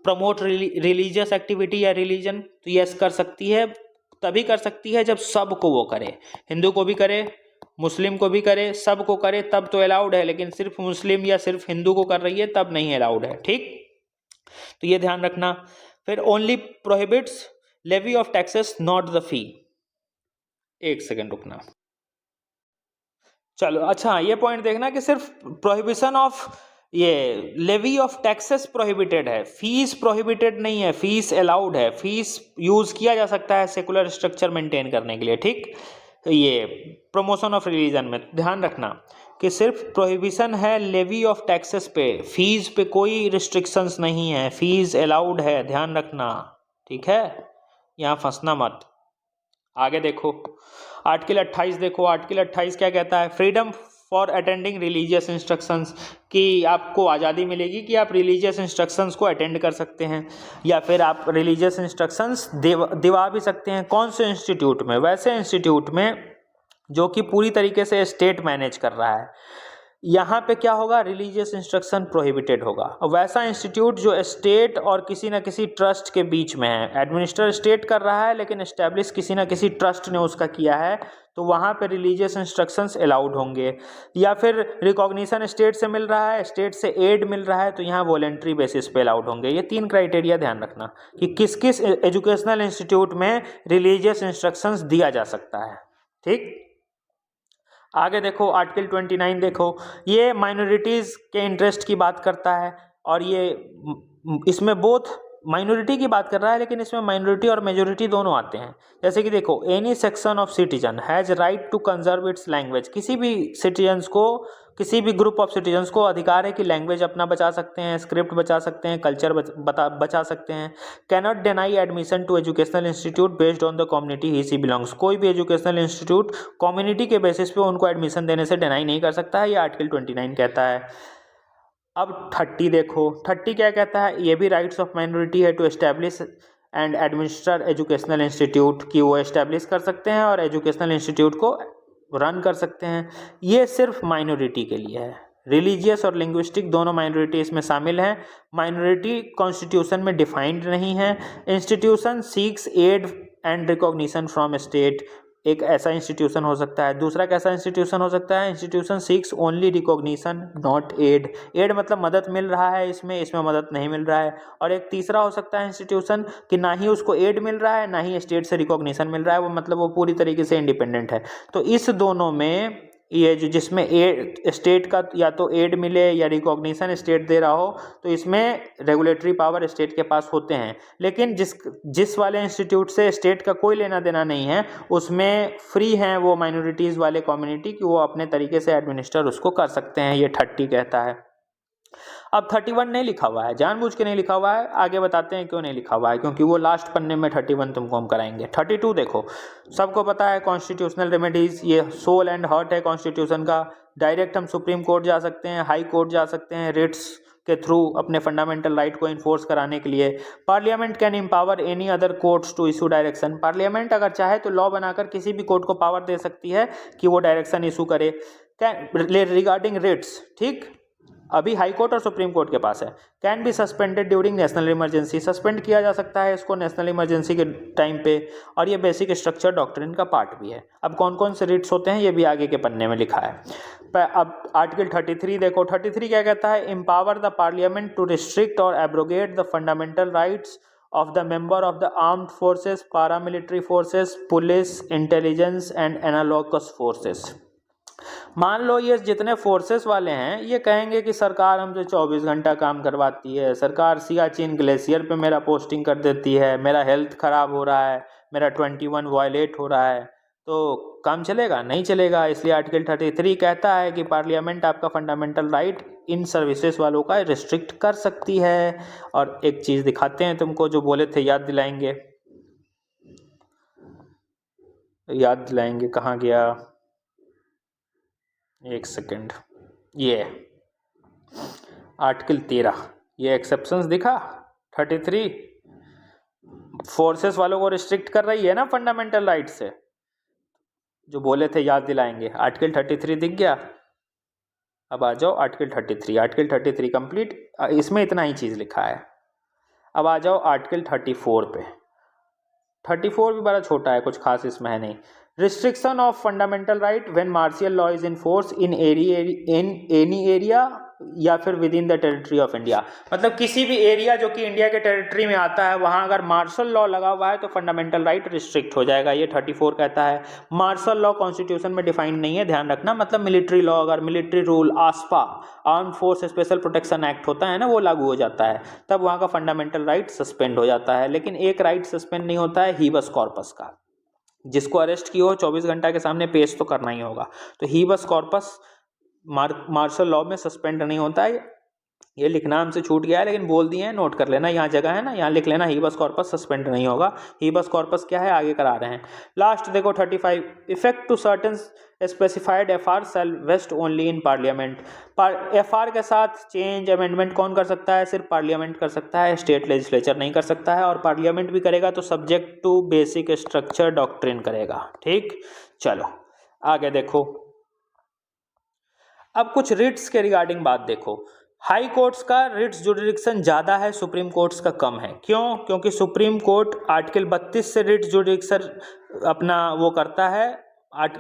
प्रमोट रिलीजियस एक्टिविटी या रिलीजन? तो यस, कर सकती है। तभी कर सकती है जब सबको वो करे, हिंदू को भी करे, मुस्लिम को भी करे, सबको करे, तब तो अलाउड है। लेकिन सिर्फ मुस्लिम या सिर्फ हिंदू को कर रही है तब नहीं अलाउड है। ठीक, तो ये ध्यान रखना। फिर only prohibits levy of taxes not the fee. एक सेकेंड रुकना। चलो, अच्छा ये पॉइंट देखना कि सिर्फ प्रोहिबिशन ऑफ ये लेवी ऑफ टैक्सेस प्रोहिबिटेड है, फीस प्रोहिबिटेड नहीं है, फीस अलाउड है। फीस यूज किया जा सकता है सेकुलर स्ट्रक्चर मेंटेन करने के लिए। ठीक, ये प्रमोशन ऑफ रिलीजन में ध्यान रखना कि सिर्फ प्रोहिबिशन है लेवी ऑफ टैक्सेस पे, फीस पे कोई रिस्ट्रिक्शंस नहीं है, फीस अलाउड है, ध्यान रखना। ठीक है, यहाँ फंसना मत। आगे देखो, आर्टिकल 28 देखो। आर्टिकल 28 क्या कहता है? Freedom for attending religious instructions, कि आपको आज़ादी मिलेगी कि आप रिलीजियस इंस्ट्रक्शंस को अटेंड कर सकते हैं, या फिर आप रिलीजियस इंस्ट्रक्शंस दिवा भी सकते हैं। कौन से इंस्टीट्यूट में? वैसे इंस्टीट्यूट में जो कि पूरी तरीके से स्टेट मैनेज कर रहा है। यहाँ पे क्या होगा? रिलीजियस इंस्ट्रक्शन प्रोहिबिटेड होगा। वैसा इंस्टीट्यूट जो स्टेट और किसी न किसी ट्रस्ट के बीच में है, एडमिनिस्टर स्टेट कर रहा है लेकिन एस्टेब्लिश किसी न किसी ट्रस्ट ने उसका किया है, तो वहाँ पे रिलीजियस इंस्ट्रक्शंस अलाउड होंगे। या फिर रिकॉग्निशन स्टेट से मिल रहा है, स्टेट से एड मिल रहा है, तो यहाँ वॉलेंट्री बेसिस पे अलाउड होंगे। ये 3 क्राइटेरिया ध्यान रखना कि किस किस एजुकेशनल इंस्टीट्यूट में रिलीजियस इंस्ट्रक्शंस दिया जा सकता है। ठीक, आगे देखो, आर्टिकल 29 देखो। ये माइनॉरिटीज़ के इंटरेस्ट की बात करता है, और ये इसमें बोथ माइनॉरिटी की बात कर रहा है, लेकिन इसमें माइनॉरिटी और मेजॉरिटी दोनों आते हैं। जैसे कि देखो, any section of citizen has right to conserve its language. किसी भी सिटीजन्स को, किसी भी ग्रुप ऑफ सिटीजन्स को अधिकार है कि लैंग्वेज अपना बचा सकते हैं, स्क्रिप्ट बचा सकते हैं, कल्चर बचा सकते हैं। Cannot deny admission to educational institute based on the community he she belongs. कोई भी एजुकेशनल इंस्टीट्यूट कम्युनिटी के बेसिस पे उनको एडमिशन देने से डिनाई नहीं कर सकता है, ये आर्टिकल 29 कहता है। अब 30 देखो, 30 क्या कहता है? ये भी राइट्स ऑफ माइनॉरिटी है to establish and administer educational institute, कि वो एस्टैब्लिश कर सकते हैं और एजुकेशनल इंस्टीट्यूट को रन कर सकते हैं। ये सिर्फ माइनॉरिटी के लिए है। रिलीजियस और लिंग्विस्टिक दोनों माइनॉरिटी इसमें शामिल हैं। माइनॉरिटी कॉन्स्टिट्यूशन में डिफाइंड नहीं है। Institution seeks aid and recognition from state, एक ऐसा इंस्टीट्यूशन हो सकता है। दूसरा कैसा इंस्टीट्यूशन हो सकता है? Institution seeks only recognition not aid. Aid मतलब मदद मिल रहा है, इसमें मदद नहीं मिल रहा है। और एक तीसरा हो सकता है इंस्टीट्यूशन कि ना ही उसको एड मिल रहा है, ना ही स्टेट से रिकॉग्निशन मिल रहा है, वो मतलब वो पूरी तरीके से इंडिपेंडेंट है। तो इस दोनों में ये जो जिसमें स्टेट का या तो एड मिले या रिकॉग्निशन स्टेट दे रहा हो, तो इसमें रेगुलेटरी पावर स्टेट के पास होते हैं। लेकिन जिस वाले इंस्टीट्यूट से स्टेट का कोई लेना देना नहीं है, उसमें फ्री हैं वो माइनॉरिटीज़ वाले कम्युनिटी कि वो अपने तरीके से एडमिनिस्टर उसको कर सकते हैं। ये 30 कहता है। अब 31 नहीं लिखा हुआ है, जानबूझ के नहीं लिखा हुआ है। आगे बताते हैं क्यों नहीं लिखा हुआ है, क्योंकि वो लास्ट पन्ने में 31 तुमको हम कराएंगे। 32 देखो, सबको पता है कॉन्स्टिट्यूशनल रेमेडीज, ये सोल एंड हार्ट है कॉन्स्टिट्यूशन का। डायरेक्ट हम सुप्रीम कोर्ट जा सकते हैं, हाई कोर्ट जा सकते हैं, रिट्स के थ्रू अपने फंडामेंटल राइट को इन्फोर्स कराने के लिए। Parliament can empower any other courts to issue direction. Parliament अगर चाहे तो लॉ बनाकर किसी भी कोर्ट को पावर दे सकती है कि वो डायरेक्शन इशू करे रिगार्डिंग रिट्स। ठीक, अभी हाई कोर्ट और सुप्रीम कोर्ट के पास है। Can be suspended during national emergency, suspend किया जा सकता है इसको नेशनल इमरजेंसी के टाइम पे। और ये बेसिक स्ट्रक्चर डॉक्ट्रिन का पार्ट भी है। अब कौन कौन से रिट्स होते हैं ये भी आगे के पन्ने में लिखा है। अब आर्टिकल 33 देखो, 33 क्या कहता है? Empower the parliament to restrict और abrogate the fundamental rights of the member of the armed forces, paramilitary forces, police, intelligence and analogous forces। मान लो ये जितने फोर्सेस वाले हैं ये कहेंगे कि सरकार हमसे 24 घंटा काम करवाती है, सरकार सियाचिन ग्लेशियर पे मेरा पोस्टिंग कर देती है, मेरा हेल्थ ख़राब हो रहा है, मेरा 21 वायलेट हो रहा है, तो काम चलेगा? नहीं चलेगा। इसलिए आर्टिकल 33 कहता है कि पार्लियामेंट आपका फंडामेंटल राइट इन सर्विसेज वालों का रिस्ट्रिक्ट कर सकती है। और एक चीज़ दिखाते हैं तुमको, जो बोले थे याद दिलाएंगे। याद दिलाएंगे, कहाँ गया, एक सेकेंड, ये आर्टिकल 13, ये एक्सेप्शंस दिखा 33 फोर्सेस वालों को रिस्ट्रिक्ट कर रही है ना फंडामेंटल राइट से, जो बोले थे याद दिलाएंगे। आर्टिकल 33 दिख गया। अब आ जाओ आर्टिकल 33, आर्टिकल 33 कंप्लीट, इसमें इतना ही चीज़ लिखा है। अब आ जाओ आर्टिकल 34 पे। 34 भी बड़ा छोटा है, कुछ खास इसमें है नहीं। Restriction of fundamental right when martial law is in force in any area या फिर with in the territory of India. मतलब किसी भी एरिया जो कि इंडिया के टेरिटरी में आता है, वहां अगर मार्शल लॉ लगा हुआ है तो फंडामेंटल राइट रिस्ट्रिक्ट हो जाएगा, ये 34 कहता है। मार्शल लॉ कॉन्स्टिट्यूशन में डिफाइन नहीं है, ध्यान रखना। मतलब मिलिट्री लॉ, अगर मिलिट्री रूल, आसपा, arm force special protection act होता है ना, वो लागू हो जाता है, तब वहां का फंडामेंटल राइट सस्पेंड हो जाता है। लेकिन एक राइट सस्पेंड नहीं होता है, हीबस कॉर्पस का। जिसको अरेस्ट किया हो 24 घंटा के सामने पेश तो करना ही होगा। तो हीबस कॉर्पस मार्शल लॉ में सस्पेंड नहीं होता है। ये लिखना हमसे छूट गया है, लेकिन बोल दिए हैं, नोट कर लेना, यहाँ जगह है ना, यहाँ लिख लेना, हीबस कॉर्पस सस्पेंड नहीं होगा। हीबस कॉर्पस क्या है, आगे करा रहे हैं। लास्ट देखो 35, effect to certain specified FR shall vest only in parliament. FR के साथ चेंज अमेंडमेंट कौन कर सकता है, सिर्फ पार्लियामेंट कर सकता है, स्टेट लेजिस्लेचर नहीं कर सकता है। और पार्लियामेंट भी करेगा तो subject to basic structure doctrine करेगा। ठीक, चलो आगे देखो। अब कुछ रिट्स के रिगार्डिंग बात देखो। हाई कोर्ट्स का रिट्स जुरिडिक्शन ज़्यादा है, सुप्रीम कोर्ट्स का कम है। क्यों? क्योंकि सुप्रीम कोर्ट आर्टिकल 32 से रिट्स जुरिडिक्शन अपना वो करता है।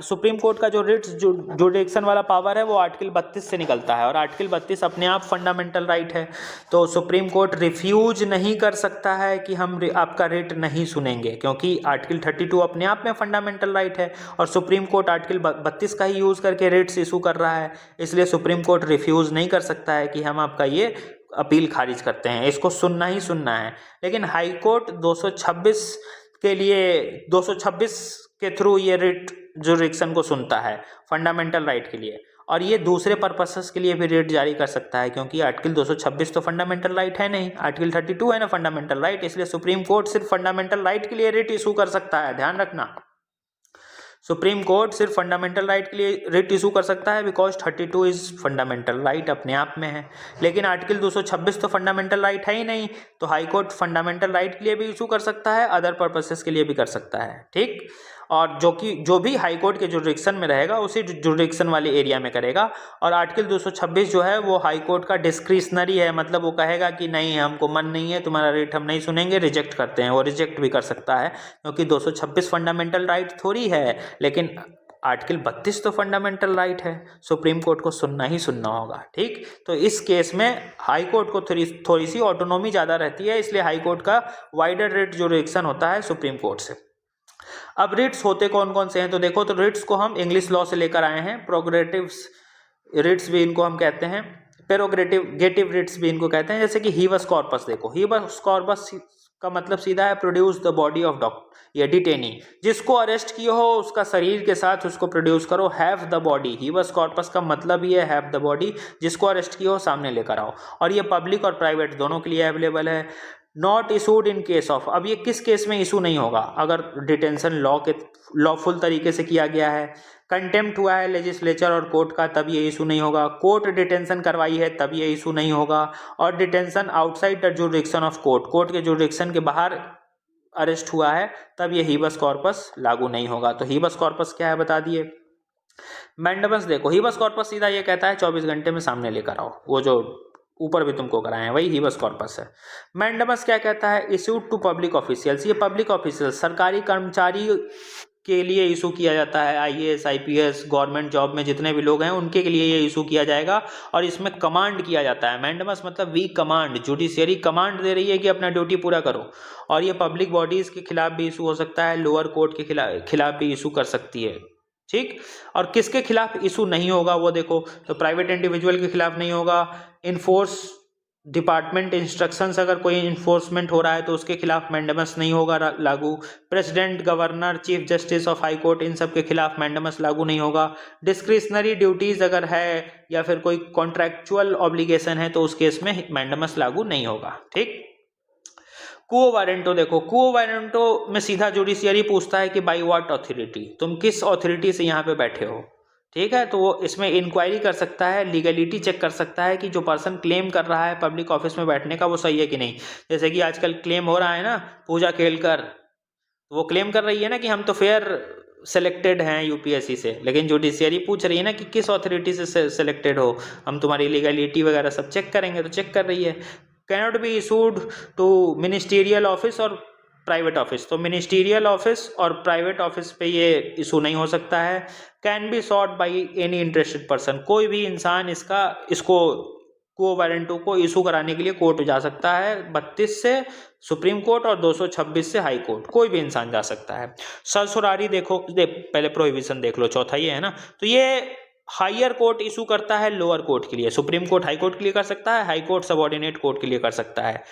सुप्रीम कोर्ट का जो रिट्स जुरिडिक्शन वाला पावर है वो आर्टिकल 32 से निकलता है, और आर्टिकल 32 अपने आप फंडामेंटल राइट है। तो सुप्रीम कोर्ट रिफ्यूज नहीं कर सकता है कि हम आपका रिट नहीं सुनेंगे, क्योंकि आर्टिकल 32 अपने आप में फंडामेंटल राइट है, और सुप्रीम कोर्ट आर्टिकल 32 का ही यूज़ करके रिट्स इशू कर रहा है। इसलिए सुप्रीम कोर्ट रिफ्यूज़ नहीं कर सकता है कि हम आपका ये अपील खारिज करते हैं, इसको सुनना ही सुनना है। लेकिन हाई कोर्ट 226 के लिए, 226 के थ्रू ये रिट जुरिडिक्शन को सुनता है फंडामेंटल राइट के लिए, और ये दूसरे पर्पसेस के लिए भी रिट जारी कर सकता है, क्योंकि आर्टिकल 226 तो फंडामेंटल राइट है नहीं, आर्टिकल 32 है ना फंडामेंटल राइट। इसलिए सुप्रीम कोर्ट सिर्फ फंडामेंटल राइट के लिए रिट इशू कर सकता है, ध्यान रखना। सुप्रीम कोर्ट सिर्फ फंडामेंटल राइट के लिए रिट इशू कर सकता है, बिकॉज 32 इज फंडामेंटल राइट अपने आप में है। लेकिन आर्टिकल 226 तो फंडामेंटल राइट है ही नहीं, तो हाई कोर्ट फंडामेंटल राइट के लिए भी इशू कर सकता है, अदर पर्पसेस के लिए भी कर सकता है। ठीक, और जो भी हाई कोर्ट के जुरिडिक्शन में रहेगा उसी जुरिडिक्शन वाले एरिया में करेगा। और आर्टिकल 226 जो है वो हाई कोर्ट का डिस्क्रिशनरी है, मतलब वो कहेगा कि नहीं, हमको मन नहीं है, तुम्हारा रेट हम नहीं सुनेंगे, रिजेक्ट करते हैं। वो रिजेक्ट भी कर सकता है, क्योंकि 226 फंडामेंटल राइट थोड़ी है, लेकिन आर्टिकल 32 तो फंडामेंटल राइट है, सुप्रीम कोर्ट को सुनना ही सुनना होगा। ठीक, तो इस केस में हाई कोर्ट को थोड़ी सी ऑटोनॉमी ज़्यादा रहती है, इसलिए हाई कोर्ट का वाइडर रेट जुरिडिक्शन होता है सुप्रीम कोर्ट से। अब रिट्स होते कौन कौन से हैं, तो देखो, तो रिट्स को हम इंग्लिश लॉ से लेकर आए हैं। प्रोग्रेटिव्स रिट्स भी इनको हम कहते हैं, प्रेरोगेटिव रिट्स भी इनको कहते हैं। जैसे कि हीबस कॉर्पस, देखो हीबस कॉर्पस का मतलब सीधा है produce the body of doctor या डिटेनी, जिसको अरेस्ट किया हो उसका शरीर के साथ उसको प्रोड्यूस करो। हैव द बॉडी, हीबस कॉर्पस का मतलब ही है हैव द बॉडी, जिसको अरेस्ट किया हो सामने लेकर आओ। और ये पब्लिक और प्राइवेट दोनों के लिए अवेलेबल है। Not issued in case of, अब ये किस केस में इशू नहीं होगा, अगर डिटेंशन लॉफुल तरीके से किया गया है, कंटेम्प्ट हुआ है लेजिस्लेचर और कोर्ट का, तब ये इशू नहीं होगा। कोर्ट डिटेंशन करवाई है तब ये इशू नहीं होगा। और detention outside the jurisdiction of court, court के जुरिडिक्शन के बाहर अरेस्ट हुआ है, तब ये हीबस कॉर्पस लागू नहीं होगा। तो हीबस कॉर्पस क्या है बता दिए। मैंडेमस देखो, हीबस कॉर्पस सीधा ये कहता है 24 घंटे में सामने लेकर आओ, वो जो ऊपर भी तुमको कराए हैं वही हीबस कॉर्पस है। मैंडेमस क्या कहता है, इश्यूड टू पब्लिक ऑफिशियल्स, ये पब्लिक ऑफिशियल्स सरकारी कर्मचारी के लिए इशू किया जाता है। आईएएस आईपीएस गवर्नमेंट जॉब में जितने भी लोग हैं उनके लिए ये इशू किया जाएगा, और इसमें कमांड किया जाता है। मैंडेमस मतलब वी कमांड, जुडिशियरी कमांड दे रही है कि अपना ड्यूटी पूरा करो। और ये पब्लिक बॉडीज के खिलाफ भी इशू हो सकता है, लोअर कोर्ट के खिलाफ भी इशू कर सकती है। ठीक, और किसके खिलाफ इशू नहीं होगा वो देखो, तो प्राइवेट इंडिविजुअल के खिलाफ नहीं होगा। इन्फोर्स डिपार्टमेंट इंस्ट्रक्शंस, अगर कोई इन्फोर्समेंट हो रहा है तो उसके खिलाफ मैंडेमस नहीं होगा लागू। President, governor, chief justice of high court, इन सब के खिलाफ मैंडेमस लागू नहीं होगा। डिस्क्रिशनरी ड्यूटीज अगर है या फिर कोई कॉन्ट्रैक्चुअल ऑब्लिगेशन है तो उस केस में मैंडेमस लागू नहीं होगा। ठीक, क्वो वारंटो देखो, क्वो वारंटो में सीधा जुडिशियरी पूछता है कि बाई व्हाट अथॉरिटी, तुम किस अथॉरिटी से यहाँ पे बैठे हो, ठीक है। तो वो इसमें इंक्वायरी कर सकता है, लीगलिटी चेक कर सकता है कि जो पर्सन क्लेम कर रहा है पब्लिक ऑफिस में बैठने का वो सही है कि नहीं। जैसे कि आजकल क्लेम हो रहा है ना, पूजा केलकर, तो वो क्लेम कर रही है ना कि हम तो फेयर सेलेक्टेड हैं यूपीएससी से, लेकिन जुडिशियरी पूछ रही है ना कि किस अथॉरिटी से सेलेक्टेड हो, हम तुम्हारी लीगलिटी वगैरह सब चेक करेंगे, तो चेक कर रही है। Cannot be issued to ministerial office और प्राइवेट ऑफिस, तो मिनिस्टीरियल ऑफिस और प्राइवेट ऑफिस पे ये इशू नहीं हो सकता है। Can be sought by any interested person, कोई भी इंसान इसको क्वो वारंटो को इशू कराने के लिए कोर्ट जा सकता है। 32 से सुप्रीम कोर्ट और 226 से हाई कोर्ट, कोई भी इंसान जा सकता है। सरसुरारी देखो, पहले प्रोहिबिशन देख लो, चौथा ये है ना, तो ये हायर कोर्ट इशू करता है लोअर कोर्ट के लिए, सुप्रीम कोर्ट हाई कोर्ट के लिए कर सकता है, हाई कोर्ट सबऑर्डिनेट कोर्ट के लिए कर सकता है,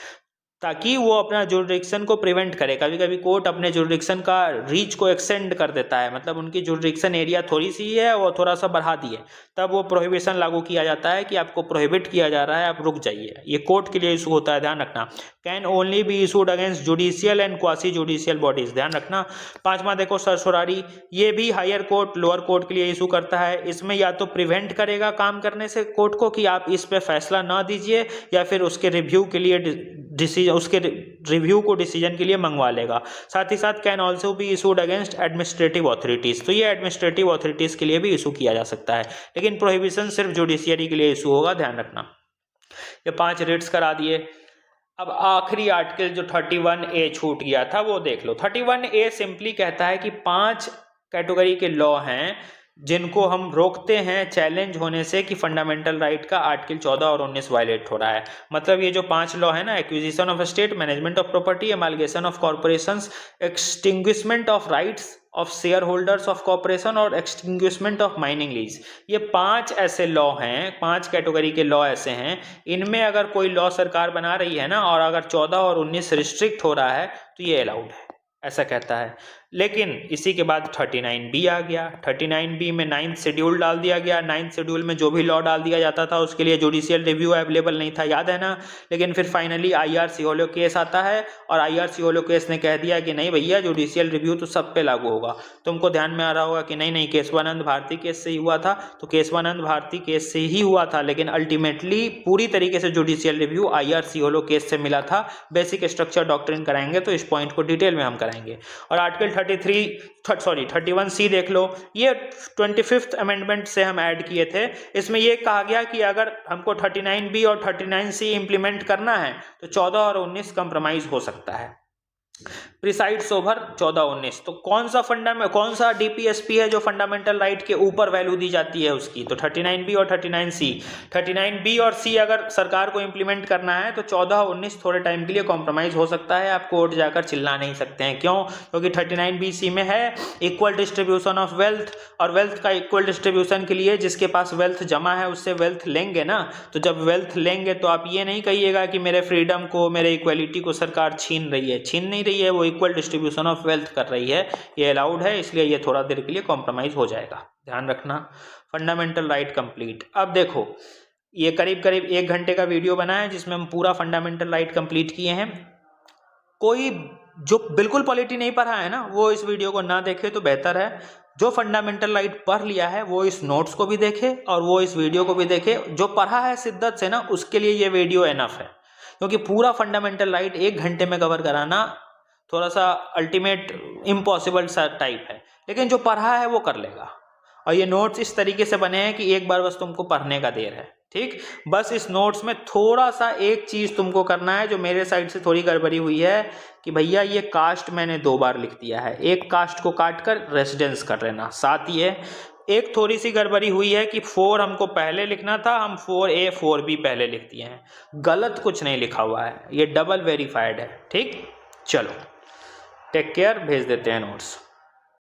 ताकि वो अपना जुरिडिक्शन को प्रिवेंट करे। कभी कभी कोर्ट अपने जुरिडिक्शन का रीच को एक्सटेंड कर देता है, मतलब उनकी जुरिडिक्शन एरिया थोड़ी सी है वो थोड़ा सा बढ़ा दिए, तब वो प्रोहिबिशन लागू किया जाता है कि आपको प्रोहिबिट किया जा रहा है, आप रुक जाइए। ये कोर्ट के लिए इशू होता है, ध्यान रखना। Can only be issued against judicial and quasi judicial bodies, ध्यान रखना। पांचवा देखो सरसुरारी, ये भी हायर कोर्ट लोअर कोर्ट के लिए इशू करता है। इसमें या तो प्रिवेंट करेगा काम करने से कोर्ट को कि आप इस पे फैसला ना दीजिए, या फिर उसके रिव्यू के लिए उसके रिव्यू को डिसीजन के लिए मंगवा लेगा। साथ ही साथ can also be issued against administrative authorities, तो ये एडमिनिस्ट्रेटिव ऑथोरिटीज के लिए भी इशू किया जा सकता है, लेकिन प्रोहिबिशन सिर्फ जुडिशियरी के लिए इशू होगा, ध्यान रखना। ये 5 रेट्स करा दिए। अब आखिरी आर्टिकल जो 31A छूट गया था वो देख लो। 31A सिंपली कहता है कि 5 कैटेगरी के लॉ हैं जिनको हम रोकते हैं चैलेंज होने से कि फंडामेंटल राइट का आर्टिकल 14 और 19 वायलेट हो रहा है। मतलब ये जो 5 लॉ है ना, acquisition of state, management of property, amalgamation of corporations, extinguishment of rights of share holders of corporation और एक्सटिंग्विशमेंट ऑफ माइनिंग लीज, ये 5 ऐसे लॉ हैं, 5 कैटेगरी के लॉ ऐसे हैं, इनमें अगर कोई लॉ सरकार बना रही है ना और अगर 14 और 19 रिस्ट्रिक्ट हो रहा है तो ये अलाउड है, ऐसा कहता है। लेकिन इसी के बाद 39B आ गया। 39B में 9th शेड्यूल डाल दिया गया। 9th शेड्यूल में जो भी लॉ डाल दिया जाता था उसके लिए जुडिशियल रिव्यू अवेलेबल नहीं था, याद है ना। लेकिन फिर फाइनली IR सिहोलो केस आता है और IR सिहोलो केस ने कह दिया कि नहीं भैया, जुडिशियल रिव्यू तो सब पे लागू होगा। तुमको ध्यान में आ रहा होगा कि नहीं केशवानंद भारती केस से ही हुआ था, तो केशवानंद भारती केस से ही हुआ था, लेकिन अल्टीमेटली पूरी तरीके से जुडिशियल रिव्यू IR सिहोलो केस से मिला था। बेसिक स्ट्रक्चर डॉक्ट्रिन कराएंगे तो इस पॉइंट को डिटेल में हम कराएंगे। और आर्टिकल 31C देख लो, ये 25th अमेंडमेंट से हम ऐड किए थे। इसमें ये कहा गया कि अगर हमको 39B और 39C इंप्लीमेंट करना है तो 14 और 19 कंप्रोमाइज हो सकता है। प्रिसाइड्स ओवर 14-19, तो कौन सा DPSP है जो फंडामेंटल राइट के ऊपर वैल्यू दी जाती है उसकी, तो 39B और 39C। 39B और C अगर सरकार को इंप्लीमेंट करना है तो 14 और 19 थोड़े टाइम के लिए कॉम्प्रोमाइज हो सकता है, आप कोर्ट जाकर चिल्ला नहीं सकते हैं। क्यों? क्योंकि 39BC में है इक्वल डिस्ट्रीब्यूशन ऑफ वेल्थ, और वेल्थ का इक्वल डिस्ट्रीब्यूशन के लिए जिसके पास वेल्थ जमा है उससे वेल्थ लेंगे ना, तो जब वेल्थ लेंगे तो आप ये नहीं कहिएगा कि मेरे फ्रीडम को, मेरे इक्वलिटी को सरकार छीन रही है, छीन नहीं रही है, वो इक्वल डिस्ट्रीब्यूशन ऑफ वेल्थ कर रही है, ये अलाउड है, इसलिए ये थोड़ा देर के लिए कॉम्प्रोमाइज हो जाएगा, ध्यान रखना। Fundamental right complete. अब देखो, ये करीब करीब 1 घंटे का वीडियो बना है जिसमें हम पूरा फंडामेंटल राइट कंप्लीट किए हैं। कोई जो बिल्कुल पॉलिटी नहीं पढ़ा है ना वो इस वीडियो को ना देखे तो बेहतर है। जो फंडामेंटल राइट पढ़ लिया है वो इस नोट्स को भी देखे और वो इस वीडियो को भी देखे। जो पढ़ा है शिद्दत से ना, उसके लिए ये वीडियो एनफ है, क्योंकि पूरा फंडामेंटल राइट 1 घंटे में कवर कराना थोड़ा सा अल्टीमेट इम्पॉसिबल सा टाइप है, लेकिन जो पढ़ा है वो कर लेगा। और ये नोट्स इस तरीके से बने हैं कि एक बार बस तुमको पढ़ने का देर है, ठीक। बस इस नोट्स में थोड़ा सा एक चीज़ तुमको करना है जो मेरे साइड से थोड़ी गड़बड़ी हुई है कि भैया ये कास्ट मैंने 2 बार लिख दिया है, एक कास्ट को काट कर रेसिडेंस कर लेना। साथ ही है एक थोड़ी सी गड़बड़ी हुई है कि 4 हमको पहले लिखना था, हम 4A 4B पहले लिख दिए हैं। गलत कुछ नहीं लिखा हुआ है, ये डबल वेरीफाइड है, ठीक। चलो टेक केयर, भेज देते हैं नोट्स।